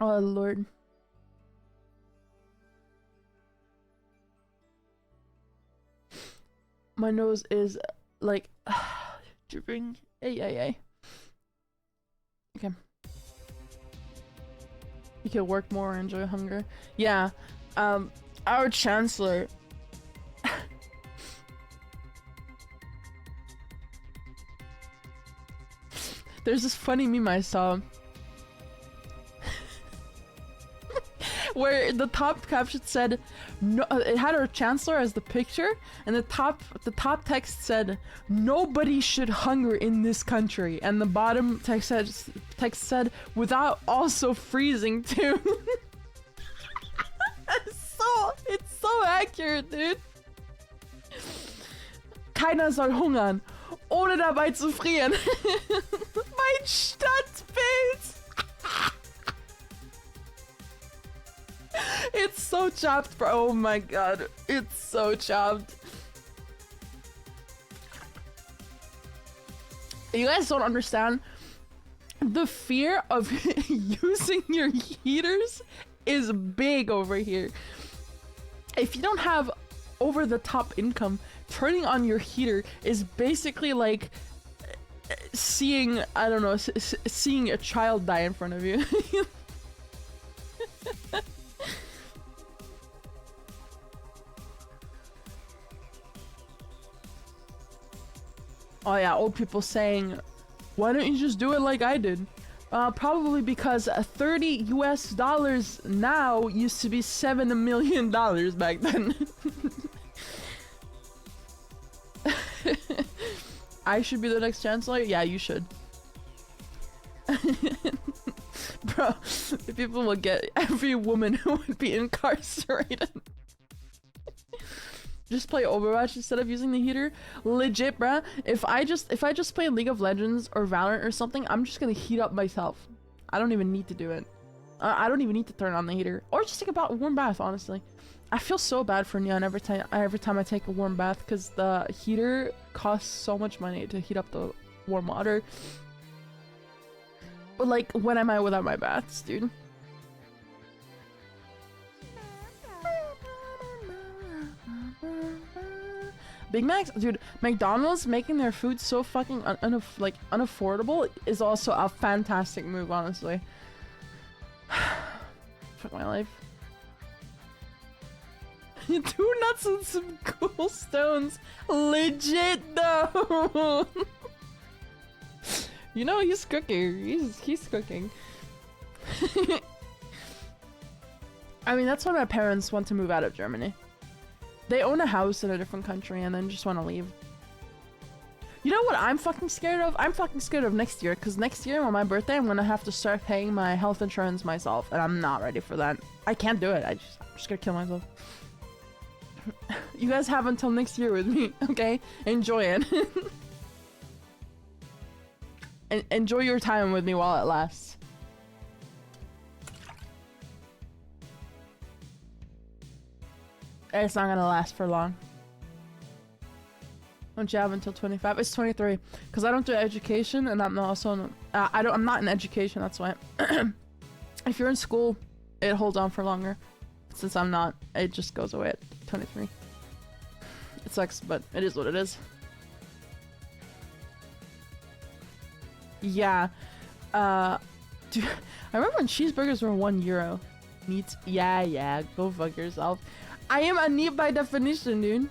Oh Lord. My nose is like dripping. Ay. Okay. You can work more and enjoy hunger. Yeah. Our chancellor. There's this funny meme I saw where the top caption said, "No," it had our chancellor as the picture, and the top text said, "Nobody should hunger in this country," and the bottom text said, "Without also freezing too." It's so accurate, dude. Keiner soll hungern, ohne dabei zu frieren. Mein Stadtbild. It's so chopped, bro. Oh my god. It's so chopped. You guys don't understand. The fear of using your heaters is big over here. If you don't have over-the-top income, turning on your heater is basically like seeing, I don't know, seeing a child die in front of you. Oh yeah, old people saying, why don't you just do it like I did? Probably because $30 US now used to be $7 million back then. I should be the next chancellor? Yeah, you should. Bro, people will get every woman who would be incarcerated. Just play Overwatch instead of using the heater. Legit, bruh. If I just play League of Legends or Valorant or something, I'm just gonna heat up myself. I don't even need to do it. I don't even need to turn on the heater or just take a warm bath. Honestly, I feel so bad for Neon every time I take a warm bath because the heater costs so much money to heat up the warm water. But like, when am I without my baths, dude? Big Macs, dude. McDonald's making their food so fucking unaffordable is also a fantastic move, honestly. Fuck my life. 2 nuts and some cool stones. Legit though. You know he's cooking. He's cooking. I mean, that's why my parents want to move out of Germany. They own a house in a different country and then just want to leave. You know what I'm fucking scared of? I'm fucking scared of next year, because next year on my birthday I'm gonna have to start paying my health insurance myself, and I'm not ready for that. I can't do it. I'm just gonna kill myself. You guys have until next year with me, okay? Enjoy it. And enjoy your time with me while it lasts. It's not gonna last for long. Don't you have until 25? It's 23. Because I don't do education, and I'm also I'm not in education. That's why. If you're in school, it holds on for longer. Since I'm not, it just goes away at 23. It sucks, but it is what it is. Yeah. Dude, I remember when cheeseburgers were €1. Neat. Yeah. Go fuck yourself. I am a neat by definition, dude.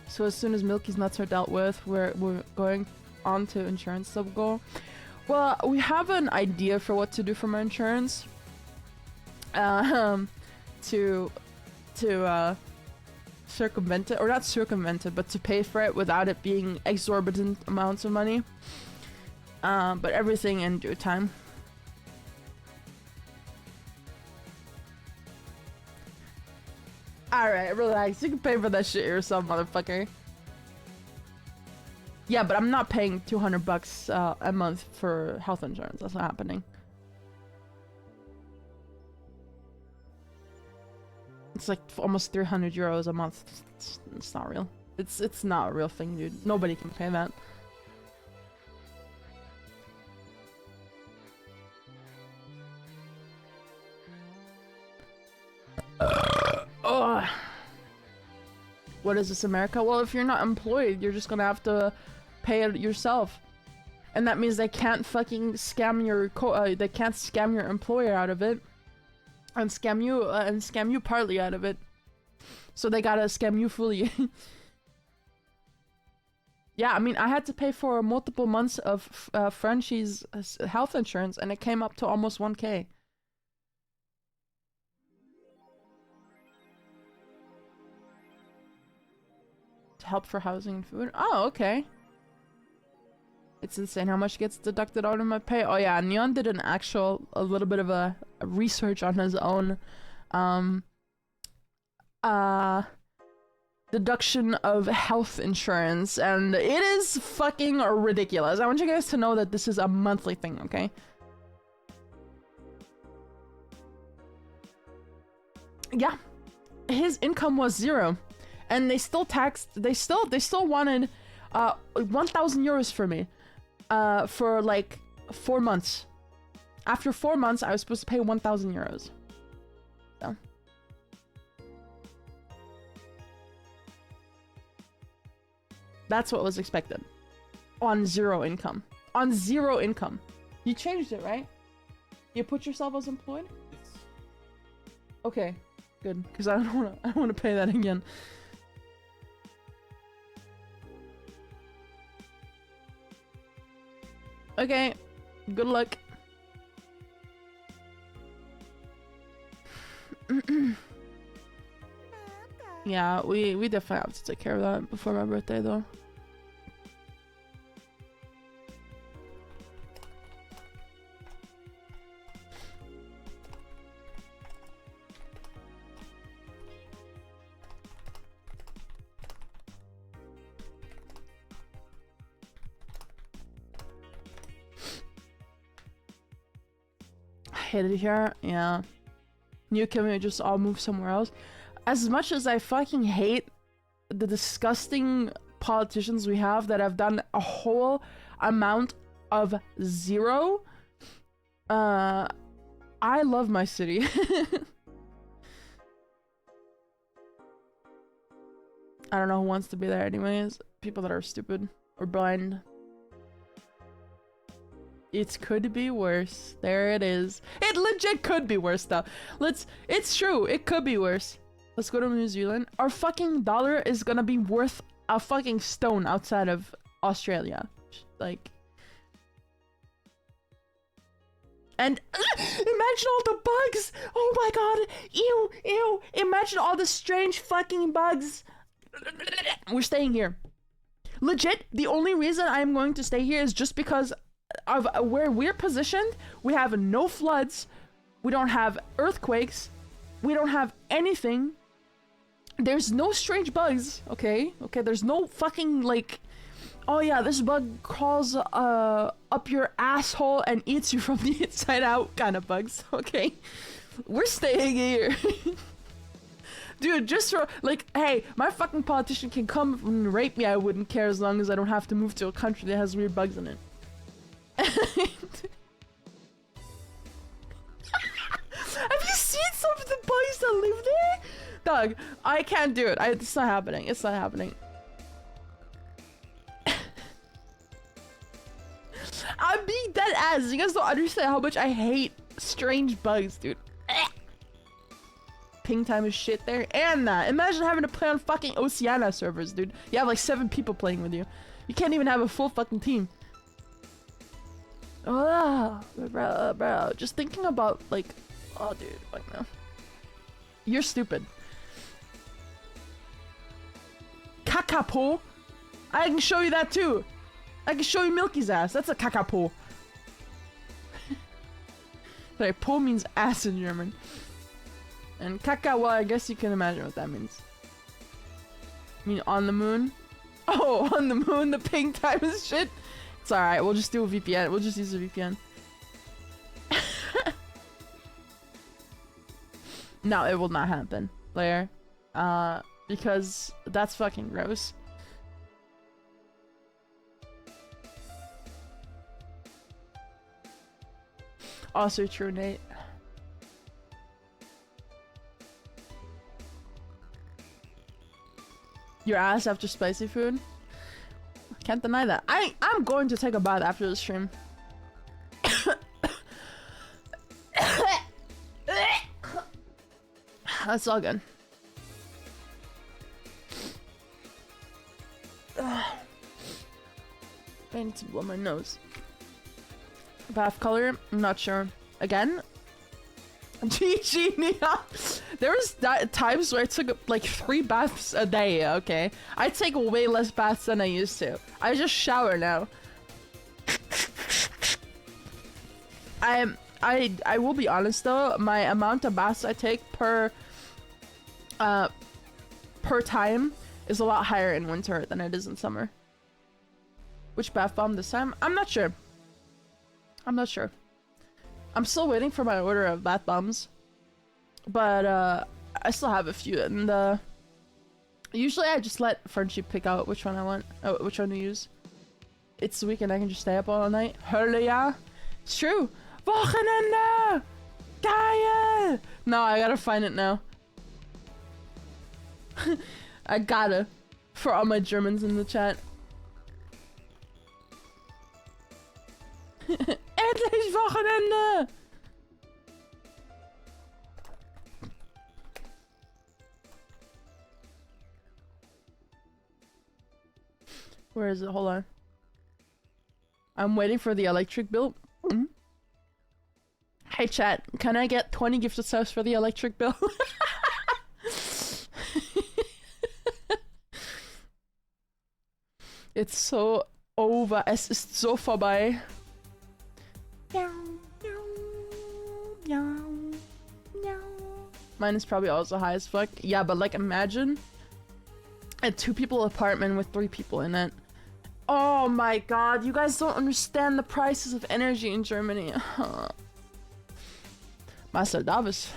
So as soon as Milky's nuts are dealt with, we're going on to insurance sub goal. Well, we have an idea for what to do for my insurance. To circumvent it, or not circumvent it, but to pay for it without it being exorbitant amounts of money. But everything in due time. Alright, relax. You can pay for that shit yourself, motherfucker. Yeah, but I'm not paying $200 a month for health insurance. That's not happening. It's like almost €300 a month. It's not real. It's not a real thing, dude. Nobody can pay that. What is this, America? Well, if you're not employed, you're just gonna have to pay it yourself, and that means they can't fucking scam your they can't scam your employer out of it, and scam you partly out of it. So they gotta scam you fully. Yeah, I mean, I had to pay for multiple months of Frenchie's health insurance, and it came up to almost 1K. Help for housing and food. Oh, okay. It's insane how much gets deducted out of my pay. Oh yeah, Neon did a little bit of a research on his own deduction of health insurance, and it is fucking ridiculous. I want you guys to know that this is a monthly thing, okay? Yeah, his income was 0, and they still taxed. They still wanted 1,000 euros for me, for like 4 months. After 4 months, I was supposed to pay 1,000 euros. So. That's what was expected. On 0 income. On 0 income. You changed it, right? You put yourself as employed? Yes. Okay, good. Because I don't want to pay that again. Okay, good luck. Yeah, we definitely have to take care of that before my birthday, though. I hate it here. Yeah. Can we just all move somewhere else? As much as I fucking hate the disgusting politicians we have that have done a whole amount of 0, I love my city. I don't know who wants to be there anyways. People that are stupid or blind. It could be worse. There it is. It legit could be worse though. It's true. It could be worse. Let's go to New Zealand. Our fucking dollar is gonna be worth a fucking stone outside of Australia. Like. And imagine all the bugs! Oh my god! Ew! Ew! Imagine all the strange fucking bugs! We're staying here. Legit, the only reason I'm going to stay here is just because of where we're positioned. We have no floods. We don't have earthquakes. We don't have anything. There's no strange bugs, okay? Okay, there's no fucking, like, oh yeah, this bug crawls up your asshole and eats you from the inside out kind of bugs, okay? We're staying here. Dude, just for, like, hey, my fucking politician can come and rape me, I wouldn't care as long as I don't have to move to a country that has weird bugs in it. Have you seen some of the bugs that live there? Dog, I can't do it. It's not happening. It's not happening. I'm being dead ass. You guys don't understand how much I hate strange bugs, dude. Ping time is shit there. And that. Imagine having to play on fucking Oceania servers, dude. You have like 7 people playing with you. You can't even have a full fucking team. Oh, bro. Just thinking about, like, oh, dude, like, no. You're stupid. Kakapo? I can show you that too. I can show you Milky's ass. That's a kakapo. Sorry, po means ass in German. And kaka, well, I guess you can imagine what that means. I mean, on the moon? Oh, on the moon, the ping time is shit. It's alright, we'll just do a VPN. We'll just use a VPN. No, it will not happen, Blair. Because that's fucking gross. Also true, Nate. Your ass after spicy food? Can't deny that. I'm going to take a bath after the stream. That's all good. I need to blow my nose. Bath color? I'm not sure. Again? GG, Nia! There was times where I took like 3 baths a day, okay? I take way less baths than I used to. I just shower now. I will be honest though, my amount of baths I take per time is a lot higher in winter than it is in summer. Which bath bomb this time? I'm not sure. I'm not sure. I'm still waiting for my order of bath bombs. But I still have a few, and usually I just let Frenchie pick out which one I want, which one to use. It's the weekend, I can just stay up all night. Hurle ja. It's true. Wochenende! Geil! No, I gotta find it now. I gotta. For all my Germans in the chat. Endlich Wochenende! Where is it? Hold on. I'm waiting for the electric bill. Mm-hmm. Hey chat, can I get 20 gifted subs for the electric bill? It's so over. Es ist so vorbei. Mine is probably also high as fuck. Yeah, but like imagine a 2-people apartment with 3 people in it. Oh my god, you guys don't understand the prices of energy in Germany. Master Davis.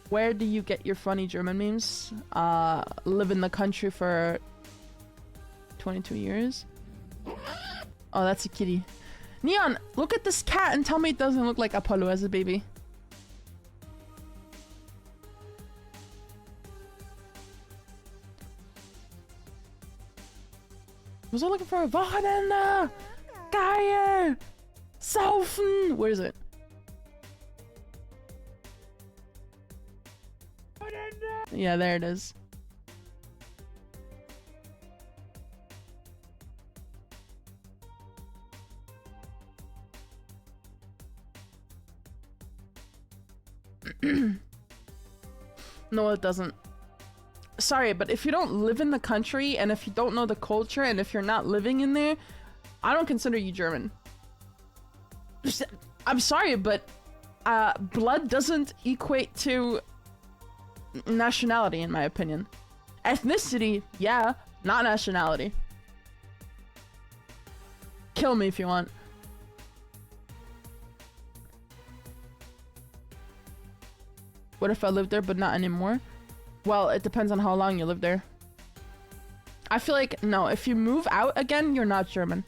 Where do you get your funny German memes? Live in the country for 22 years. Oh, that's a kitty. Neon, look at this cat and tell me it doesn't look like Apollo as a baby. Was I looking for a Wochenende? Geil! Saufen! Where is it? Yeah, there it is. No, it doesn't. Sorry, but if you don't live in the country and if you don't know the culture and if you're not living in there, I don't consider you German. I'm sorry, but blood doesn't equate to nationality, in my opinion. Ethnicity, yeah, not nationality. Kill me if you want. What if I lived there but not anymore? Well, it depends on how long you live there. I feel like, no, if you move out again, you're not German.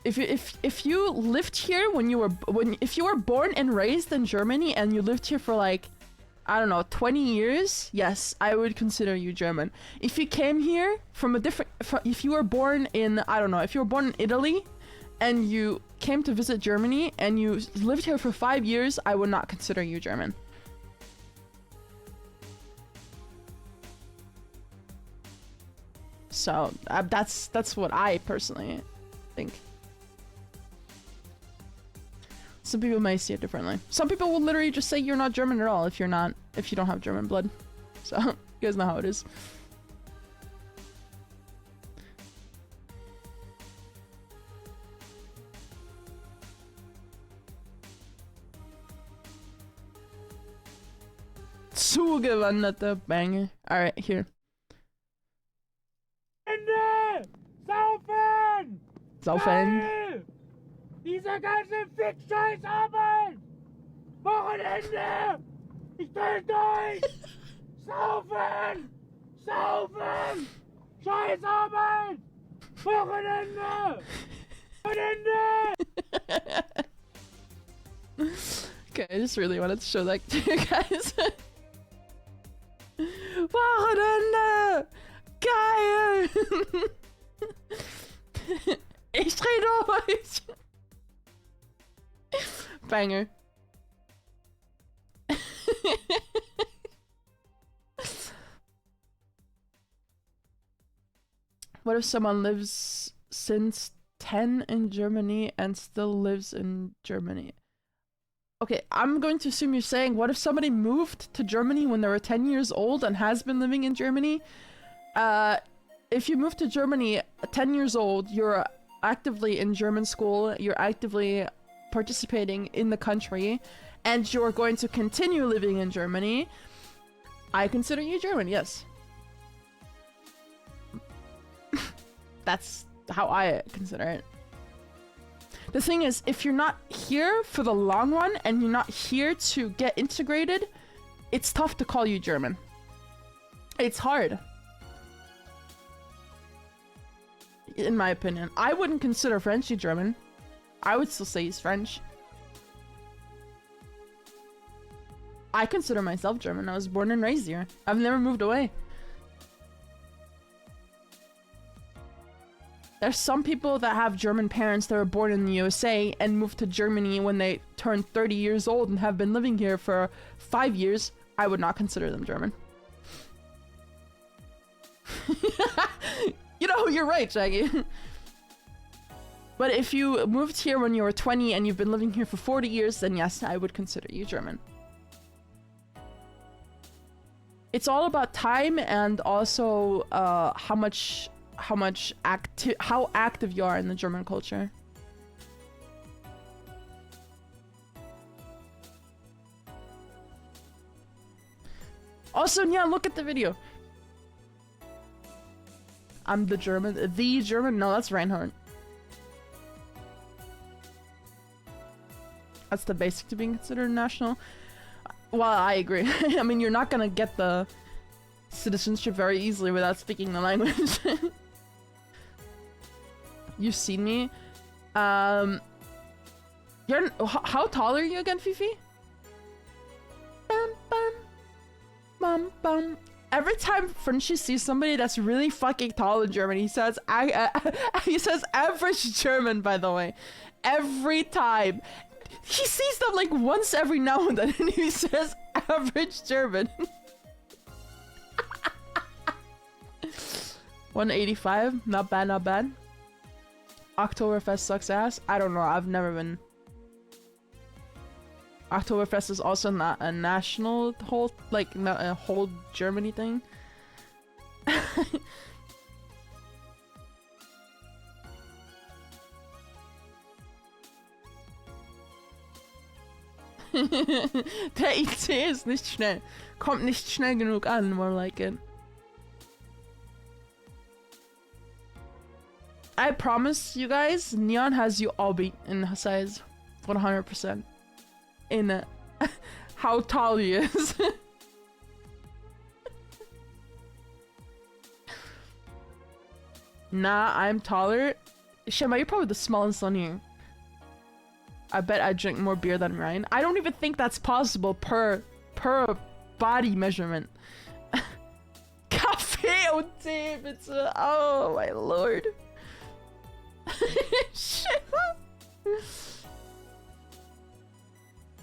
If you lived here if you were born and raised in Germany and you lived here for like, I don't know, 20 years, yes, I would consider you German. If you came here from a different, if you were born in, I don't know, if you were born in Italy and you came to visit Germany and you lived here for 5 years, I would not consider you German. So that's what I personally think. Some people may see it differently. Some people will literally just say you're not German at all if you don't have German blood. So you guys know how it is. Zugewanderte Banger. Alright, here. Ende! Saufen! Saufen. Geil! Diese ganze Fick-Scheiß-Arbeit! Wochenende! Ich dreh durch! Saufen! Saufen! Scheißarbeit! Wochenende! Wochenende! Okay, I just really wanted to show that to you guys. Wochenende! Geil! Ich dreh durch! Banger. What if someone lives since 10 in Germany and still lives in Germany? Okay, I'm going to assume you're saying, what if somebody moved to Germany when they were 10 years old and has been living in Germany? If you move to Germany 10 years old, you're actively in German school, you're actively participating in the country, and you're going to continue living in Germany, I consider you German, yes. That's how I consider it. The thing is, if you're not here for the long run and you're not here to get integrated, it's tough to call you German. It's hard. In my opinion. I wouldn't consider Frenchy German. I would still say he's French. I consider myself German. I was born and raised here. I've never moved away. There's some people that have German parents that were born in the USA and moved to Germany when they turned 30 years old and have been living here for 5 years. I would not consider them German. You know, you're right, Shaggy. But if you moved here when you were 20 and you've been living here for 40 years, then yes, I would consider you German. It's all about time and also how active you are in the German culture. Also, yeah, look at the video. I'm the German. The German? No, that's Reinhardt. That's the basic to being considered national. Well, I agree. I mean, you're not gonna get the citizenship very easily without speaking the language. You've seen me. How tall are you again, Fifi? Bum, bum, bum, bum. Every time Frenchie sees somebody that's really fucking tall in German, he says, he says average German, by the way. Every time. He sees them like once every now and then and he says average German. 185, not bad, not bad. Oktoberfest sucks ass. I don't know, I've never been. Oktoberfest is also not a national whole, like, not a whole Germany thing. Der IC ist nicht schnell. Kommt nicht schnell genug an, more like it. I promise you guys, Neon has you all beat in size. 100%. In how tall he is. Nah, I'm taller. Shema, you're probably the smallest one here. I bet I drink more beer than Ryan. I don't even think that's possible per body measurement. Kaffee und Tee, bitte. Oh my lord. Shit.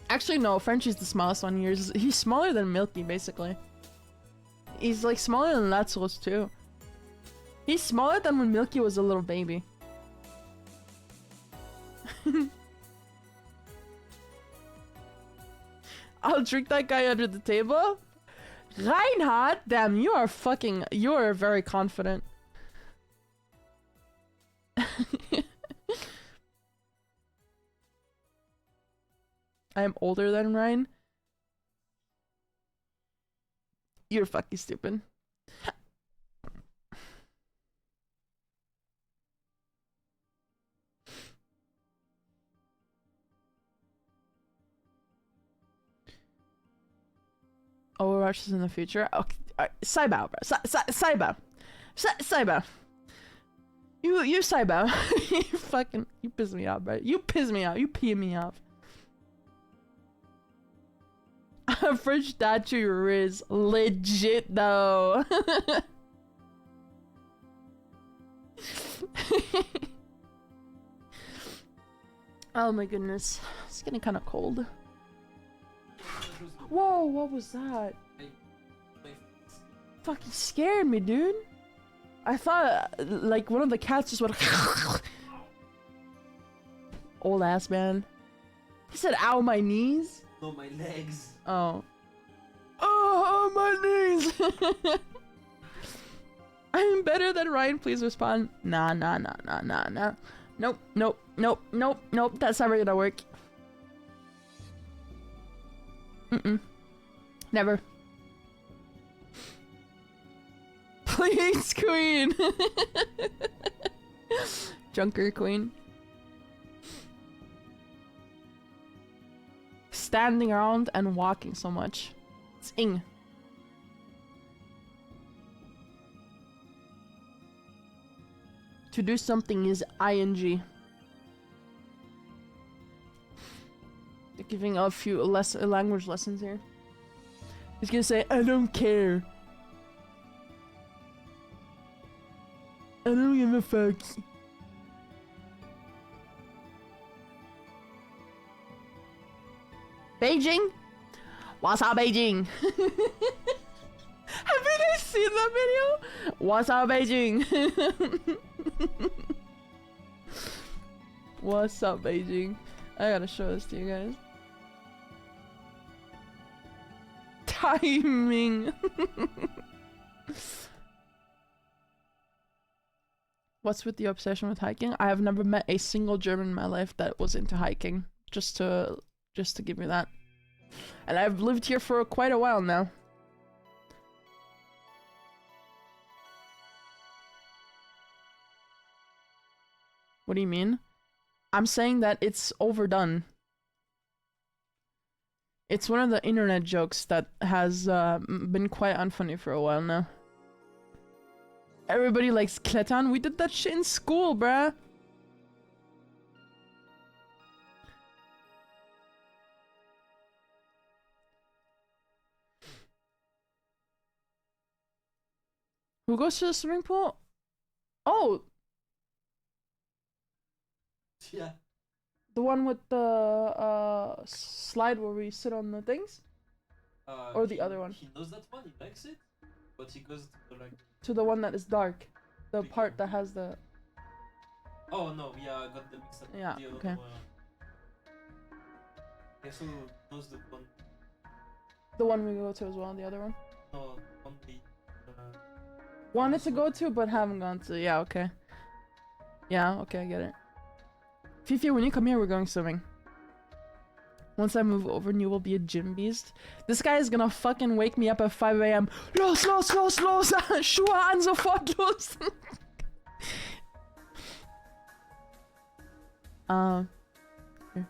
Actually, no. Frenchie's the smallest one here. He's smaller than Milky, basically. He's like smaller than Lazarus too. He's smaller than when Milky was a little baby. I'll drink that guy under the table. Reinhard, damn, you are very confident. I am older than Ryan. You're fucking stupid. Overwatch is in the future. Okay, Saibao, bro. Saibao. Saibao. You Saibao. You piss me off, bro. You piss me off. You pee me off. Average stature is legit though. Oh my goodness. It's getting kind of cold. Whoa, what was that? Fucking scared me, dude. I thought like one of the cats just went old ass man. He said ow my knees? No, my legs. Oh. Oh, my knees! I'm better than Ryan, please respond. Nah. Nope. That's never gonna work. Never. Please, queen! Junker queen. standing around and walking so much. It's ing. To do something is ing. They're giving a few language lessons here. He's gonna say, I don't care. I don't give a fuck. Beijing? What's up, Beijing? Have you guys seen that video? What's up, Beijing? What's up, Beijing? I gotta show this to you guys. Timing. What's with the obsession with hiking? I have never met a single German in my life that was into hiking. Just to give you that. And I've lived here for quite a while now. What do you mean? I'm saying that it's overdone. It's one of the internet jokes that has been quite unfunny for a while now. Everybody likes Klettern. We did that shit in school, bruh. Who goes to the swimming pool? Oh! Yeah. The one with the slide where we sit on the things? Or the other one? He knows that one, he likes it, but he goes to the, like... To the one that is dark. The Big part one. that has the... Oh no, yeah, I got the mix up. Yeah, The other okay. one. Yeah, so knows the one. The one we go to as well, the other one. No, on the... Wanted to go to, but haven't gone to. Yeah, okay. Yeah, okay, I get it. Fifi, when you come here, we're going swimming. Once I move over and you will be a gym beast. This guy is gonna fucking wake me up at 5 AM. Los, los, los, los! Schuhe an, sofort los! Here.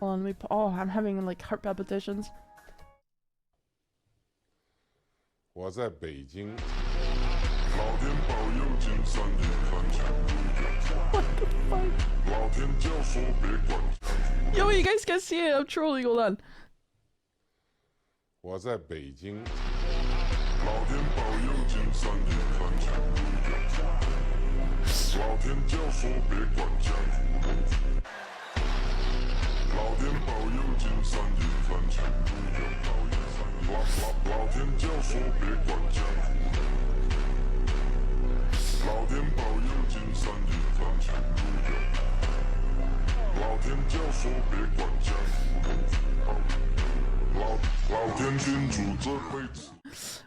Hold on, let me oh, I'm having like heart palpitations. 我在北京。 What the fuck? Yo, you guys can see it. I'm trolling. Hold on. 我在北京。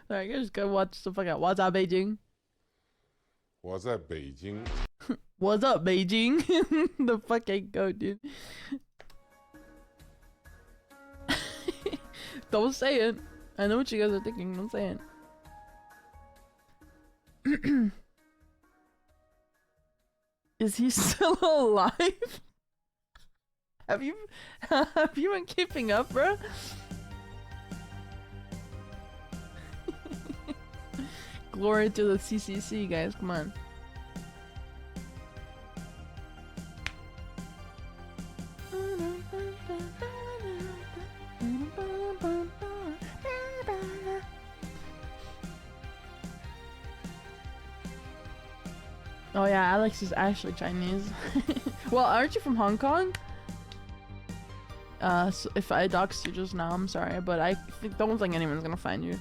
Alright, you just go watch the fuck out. What's up, Beijing? 我在北京。 What's up, Beijing? The fucking go, dude. Don't say it. I know what you guys are thinking. Don't say it. Is he still alive? Have you been keeping up, bro? Glory to the CCC, guys. Come on. Oh yeah, Alex is actually Chinese. Well, aren't you from Hong Kong? So if I doxed you just now, I'm sorry, but I don't think anyone's gonna find you.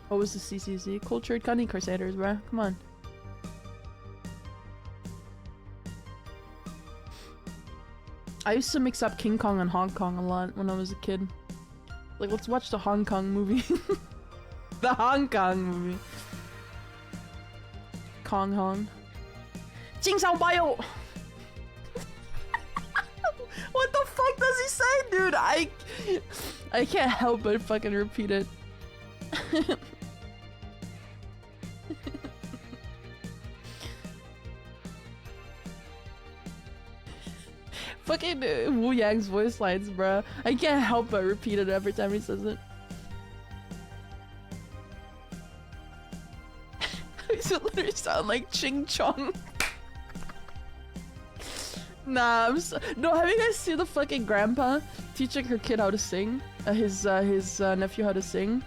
What was the CCC? Cultured Cunning Crusaders, bruh. Come on. I used to mix up King Kong and Hong Kong a lot when I was a kid. Like, let's watch the Hong Kong movie. The Hong Kong movie. Kong Hong. Jing Sao Bio! What the fuck does he say, dude? I can't help but fucking repeat it. Fucking Wu Yang's voice lines, bruh. I can't help but repeat it every time he says it. He literally sound like Ching Chong. Nah, no. Have you guys seen the fucking grandpa teaching her kid how to sing? His nephew how to sing.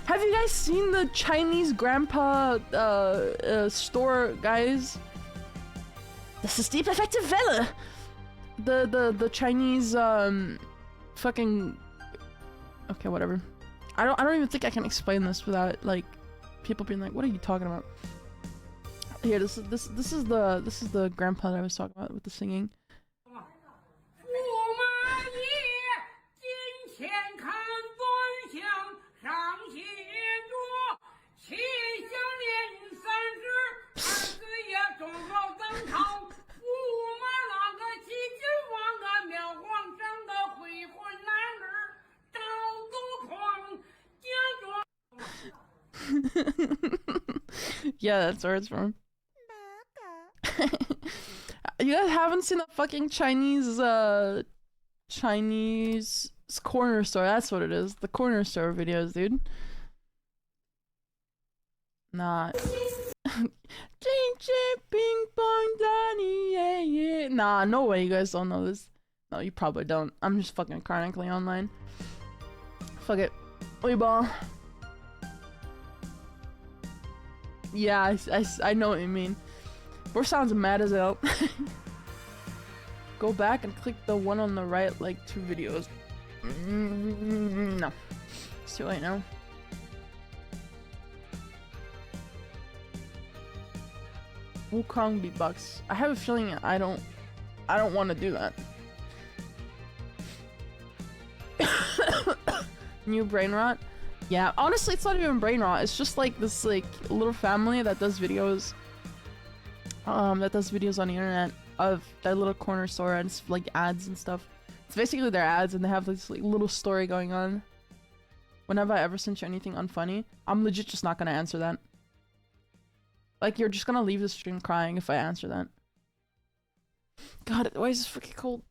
Have you guys seen the Chinese grandpa store, guys? This is deep effective Welle. The Chinese fucking. Okay, whatever. I don't even think I can explain this without like people being like, "What are you talking about?" Here, this is the grandpa that I was talking about with the singing. Yeah, that's where it's from. You guys haven't seen the fucking Chinese corner store? That's what it is. The corner store videos, dude. Nah. Ping pong Donnie, yeah, yeah. Nah, no way you guys don't know this. No, you probably don't. I'm just fucking chronically online. Fuck it. Oi ball. Yeah, I know what you mean. Bro sounds mad as hell. Go back and click the one on the right, like 2 videos. No. It's too late now. Wukong beatbox. I have a feeling I don't want to do that. New brain rot? Yeah, honestly it's not even brain rot. It's just like this like little family that does videos on the internet of their little corner store and it's like ads and stuff. It's basically their ads and they have this like little story going on. Whenever I ever sent you anything unfunny, I'm legit just not gonna answer that. Like you're just gonna leave the stream crying if I answer that. God, why is this freaking cold?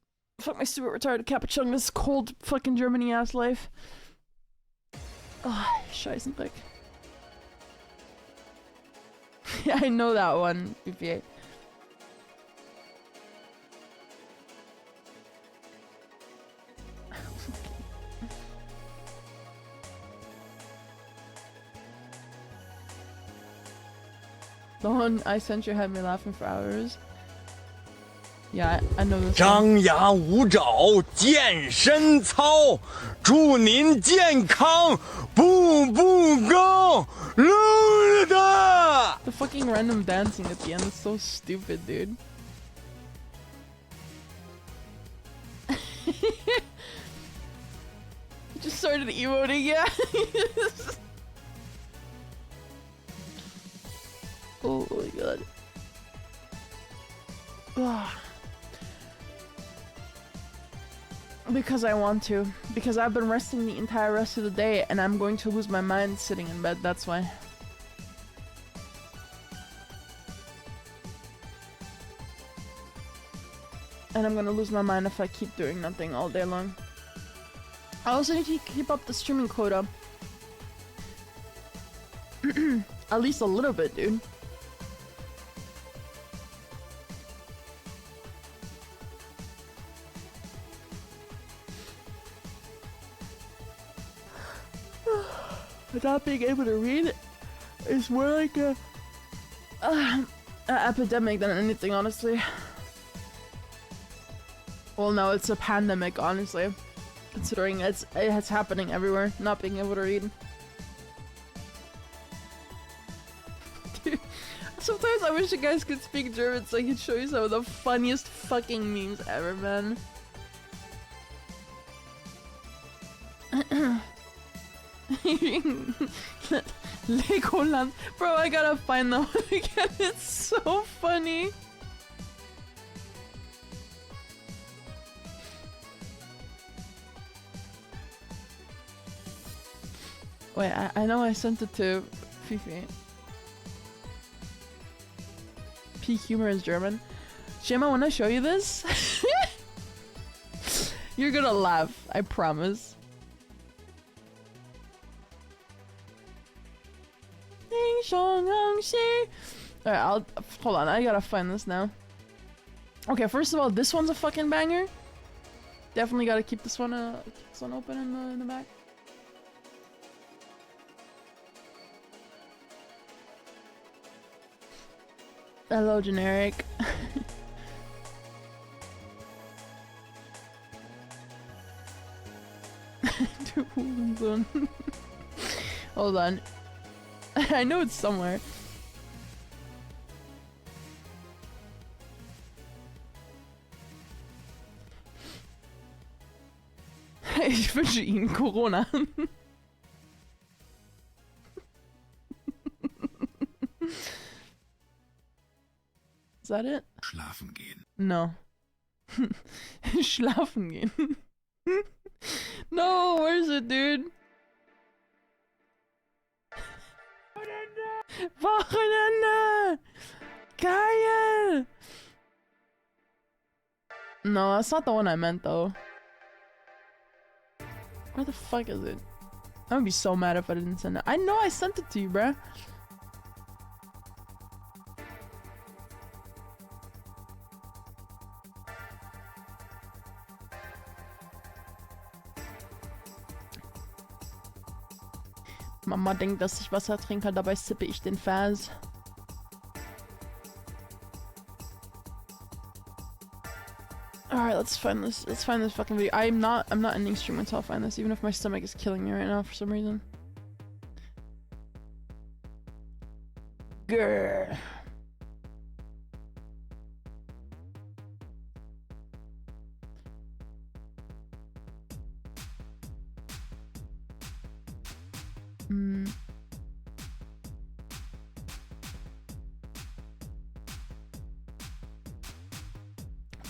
Fuck my stupid retarded capuchon, this cold fucking Germany ass life. Oh, Scheißenblick. Yeah, I know that one, BPA. The one I sent you had me laughing for hours. Yeah, I know this. 张牙舞爪，健身操，祝您健康，步步高，噜的。 The fucking random dancing at the end is so stupid, dude. Just started emoting, yeah. Oh my god. Because I want to. Because I've been resting the entire rest of the day and I'm going to lose my mind sitting in bed, that's why. And I'm gonna lose my mind if I keep doing nothing all day long. I also need to keep up the streaming quota. At least a little bit, dude. Not being able to read is more like a epidemic than anything, honestly. Well, no, it's a pandemic, honestly. Considering it's happening everywhere, not being able to read. Dude, sometimes I wish you guys could speak German so I could show you some of the funniest fucking memes ever, man. Legoland. Bro, I gotta find that one again. It's so funny. Wait, I know I sent it to Fifi. Peak humor is German. Shema, when I show you this, you're gonna laugh. I promise. Alright, hold on. I gotta find this now. Okay, first of all, this one's a fucking banger. Definitely gotta keep this one open in the back. Hello, generic. Hold on. I know it's somewhere. Ich wünsche Ihnen Corona. Is that it? Schlafen gehen. No. Schlafen gehen. No, where's it, dude? Wochenende! Geil! No, that's not the one I meant, though. Where the fuck is it? I would be so mad if I didn't send it. I know I sent it to you, bruh. Mama denkt, dass ich Wasser trinke, dabei sippe ich den Vers. Alright, let's find this. Let's find this fucking video. I'm not ending stream until I find this, even if my stomach is killing me right now for some reason. Grr.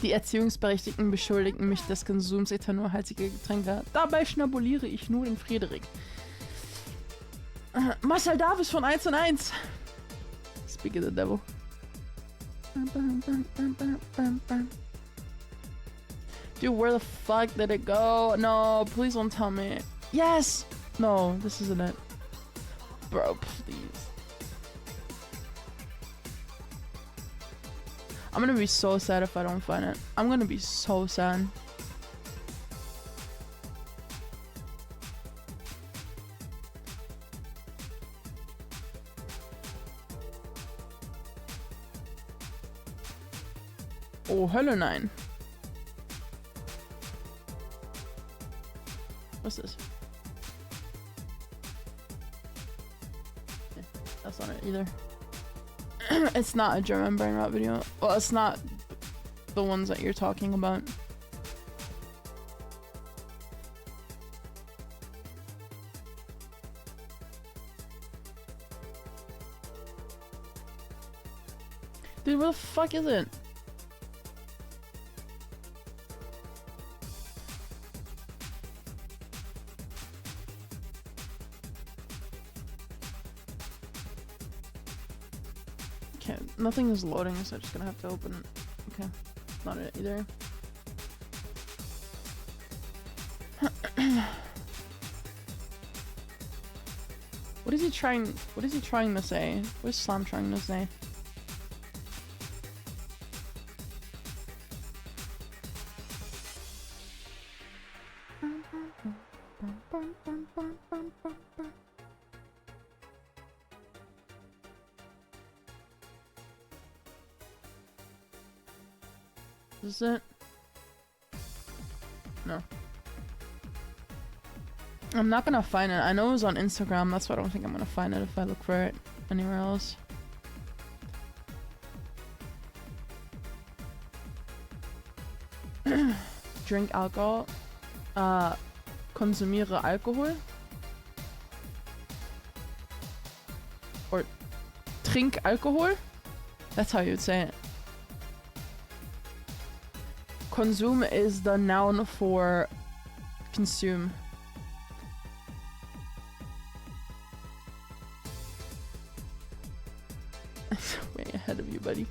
Die Erziehungsberechtigten beschuldigen mich des Konsums ethanolhaltiger Getränke. Dabei schnabuliere ich nur den Frederik. Marcel Davis von 1 und 1. Speak of the devil. Dude, where the fuck did it go? No, please don't tell me. Yes! No, this isn't it. Bro, please. I'm gonna be so sad if I don't find it. I'm gonna be so sad. Oh, Hölle nein. What's this? Yeah, that's not it either. It's not a German brain rot video. Well, it's not the ones that you're talking about. Dude, where the fuck is it? Okay, nothing is loading, so I'm just gonna have to open it. Okay, not it either. What is he trying to say? What is Slam trying to say? Is it? No. I'm not gonna find it. I know it was on Instagram. That's why I don't think I'm gonna find it if I look for it anywhere else. Drink alcohol. Konsumiere Alkohol. Or trink Alkohol. That's how you would say it. Consume is the noun for consume. I'm way ahead of you, buddy.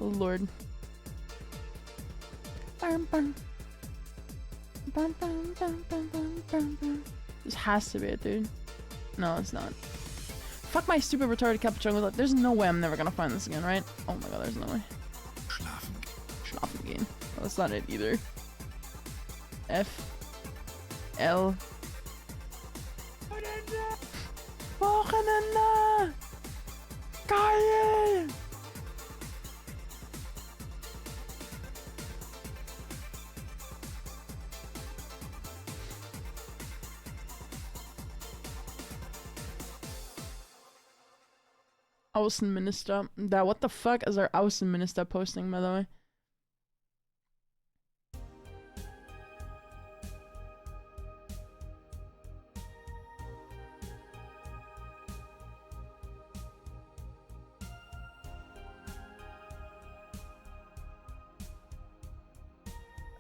Oh lord. This has to be it, dude. No, it's not. Fuck my stupid retarded cappuccino. There's no way I'm never gonna find this again, right? Oh my god, there's no way. Schlafen gehen. Oh, that's not it either. F. L. Wochenende! Geil! Außenminister. That, what the fuck is our Außenminister posting, by the way?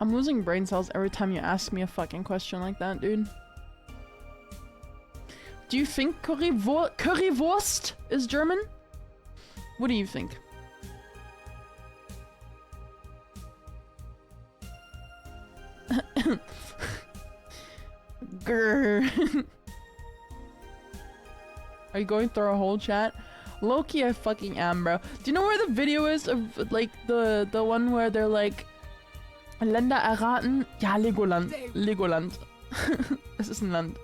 I'm losing brain cells every time you ask me a fucking question like that, dude. Do you think Currywurst is German? What do you think? Grr. Are you going through a whole chat? Low-key, I fucking am, bro. Do you know where the video is of, like, the one where they're like Länder erraten? Ja, Legoland. Legoland. Es ist ein Land.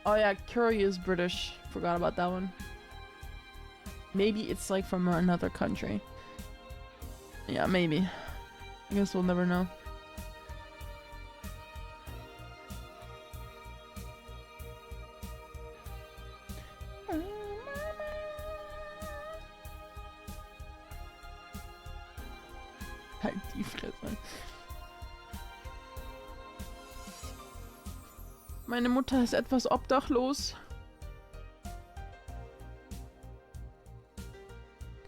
Oh yeah, curry is British. Forgot about that one. Maybe it's like from another country. Yeah, maybe. I guess we'll never know. Halt die Fresse. Meine Mutter ist etwas obdachlos.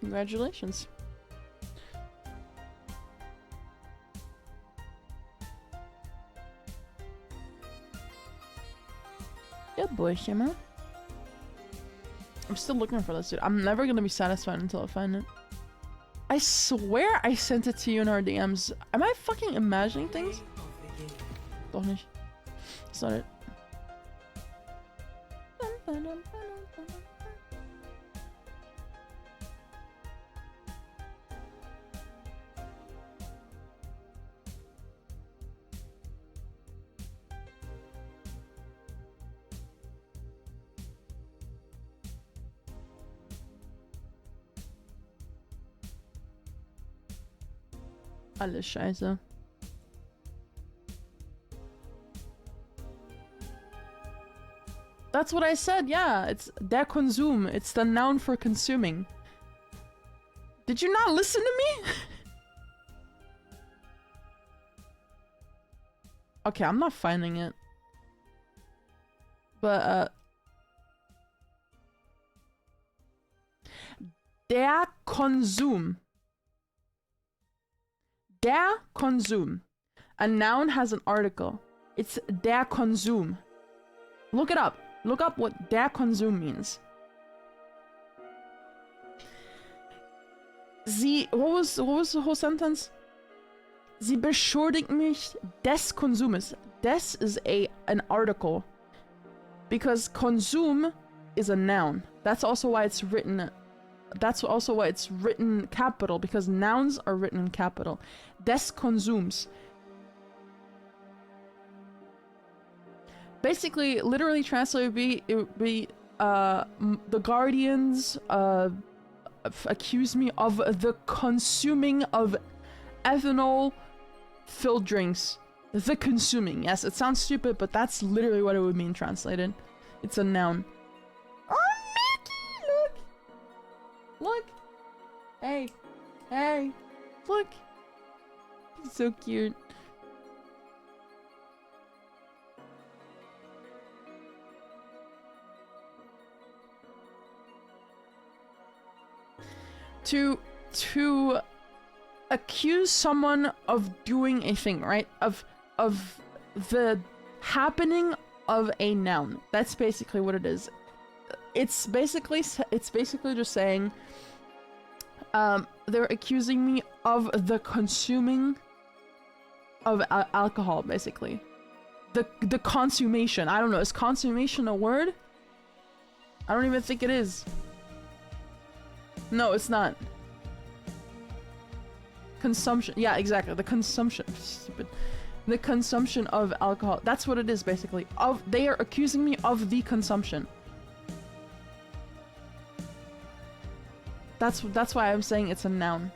Congratulations. Good boy, Shimmer. I'm still looking for this dude. I'm never gonna be satisfied until I find it. I swear I sent it to you in our DMs. Am I fucking imagining things? Doch nicht. That's not it. Alles scheiße. That's what I said, yeah. It's der Konsum. It's the noun for consuming. Did you not listen to me? Okay, I'm not finding it. But, der Konsum. Der Konsum. A noun has an article. It's der Konsum. Look it up. Look up what der Konsum means. What was the whole sentence? Sie beschuldigt mich des Konsumes. Des is an article. Because Konsum is a noun. That's also why it's written capital, because nouns are written in capital. Des Konsums. Basically, literally translated would be the Guardians accuse me of the consuming of ethanol-filled drinks. The consuming. Yes, it sounds stupid, but that's literally what it would mean translated. It's a noun. Oh, Mickey! Look! Look! Hey! Hey! Look! He's so cute. To accuse someone of doing a thing, right? Of the happening of a noun. That's basically what it is. It's basically just saying they're accusing me of the consuming of alcohol, basically. The consummation. I don't know. Is consummation a word? I don't even think it is. No, it's not. Consumption. Yeah, exactly. The consumption. Stupid. The consumption of alcohol. That's what it is, basically. They are accusing me of the consumption. That's why I'm saying it's a noun.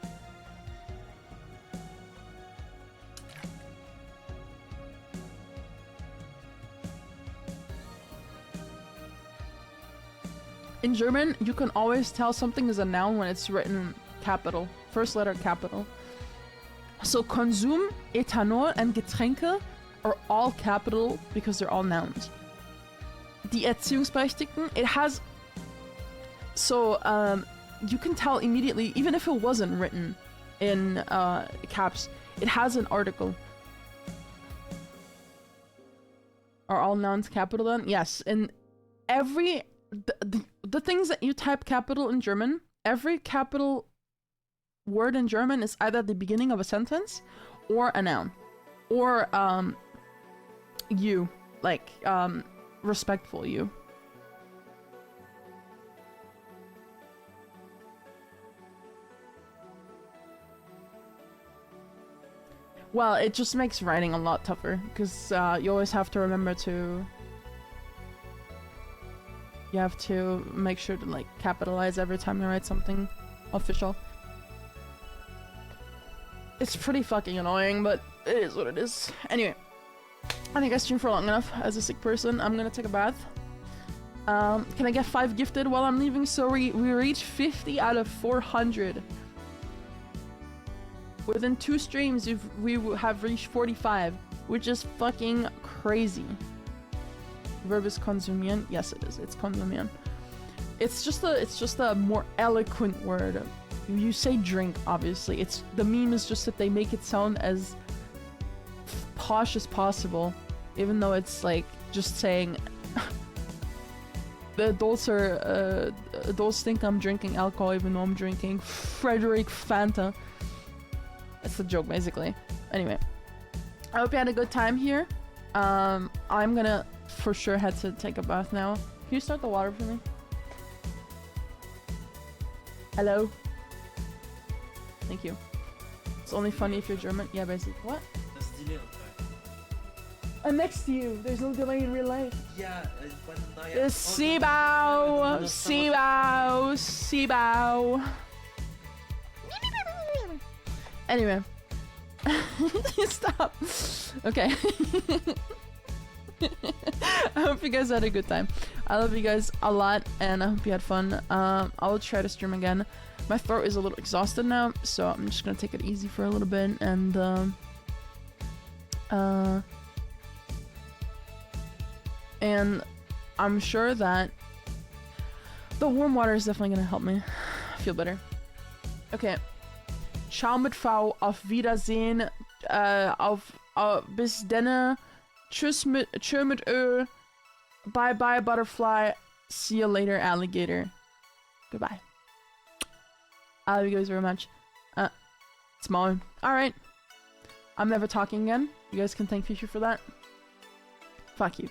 In German, you can always tell something is a noun when it's written capital. First letter capital. So Konsum, Ethanol, and Getränke are all capital because they're all nouns. Die Erziehungsberechtigten, it has... So, you can tell immediately, even if it wasn't written in caps, it has an article. Are all nouns capital then? Yes. In every... The things that you type capital in German, every capital word in German is either at the beginning of a sentence or a noun. Or, you. Like, respectful you. Well, it just makes writing a lot tougher, because you always have to remember to... You have to make sure to, like, capitalize every time you write something official. It's pretty fucking annoying, but it is what it is. Anyway, I think I streamed for long enough as a sick person. I'm gonna take a bath. Can I get 5 gifted while I'm leaving? So we reached 50 out of 400. Within 2 streams, we have reached 45, which is fucking crazy. Verb is konsumieren. Yes, it is. It's konsumieren. It's just a more eloquent word. You say drink, obviously. The meme is just that they make it sound as posh as possible, even though it's like just saying the adults think I'm drinking alcohol even though I'm drinking Frederick Fanta. That's the joke, basically. Anyway, I hope you had a good time here. I'm gonna for sure head to take a bath now. Can you start the water for me? Hello? Thank you. It's only funny if you're German. Yeah, basically. What? There's delay on time. I'm next to you. There's no delay in real life. Yeah, when I... Seabow! Seabow! Seabow! Anyway. Stop. Okay. I hope you guys had a good time. I love you guys a lot, and I hope you had fun. I will try to stream again. My throat is a little exhausted now, so I'm just gonna take it easy for a little bit, and I'm sure that the warm water is definitely gonna help me feel better. Okay. Ciao mit V, auf Wiedersehen, bis denne, tschüss mit Ö, bye bye butterfly, see you later alligator, goodbye. I love you guys very much. Small. Alright. I'm never talking again. You guys can thank Fisher for that. Fuck you.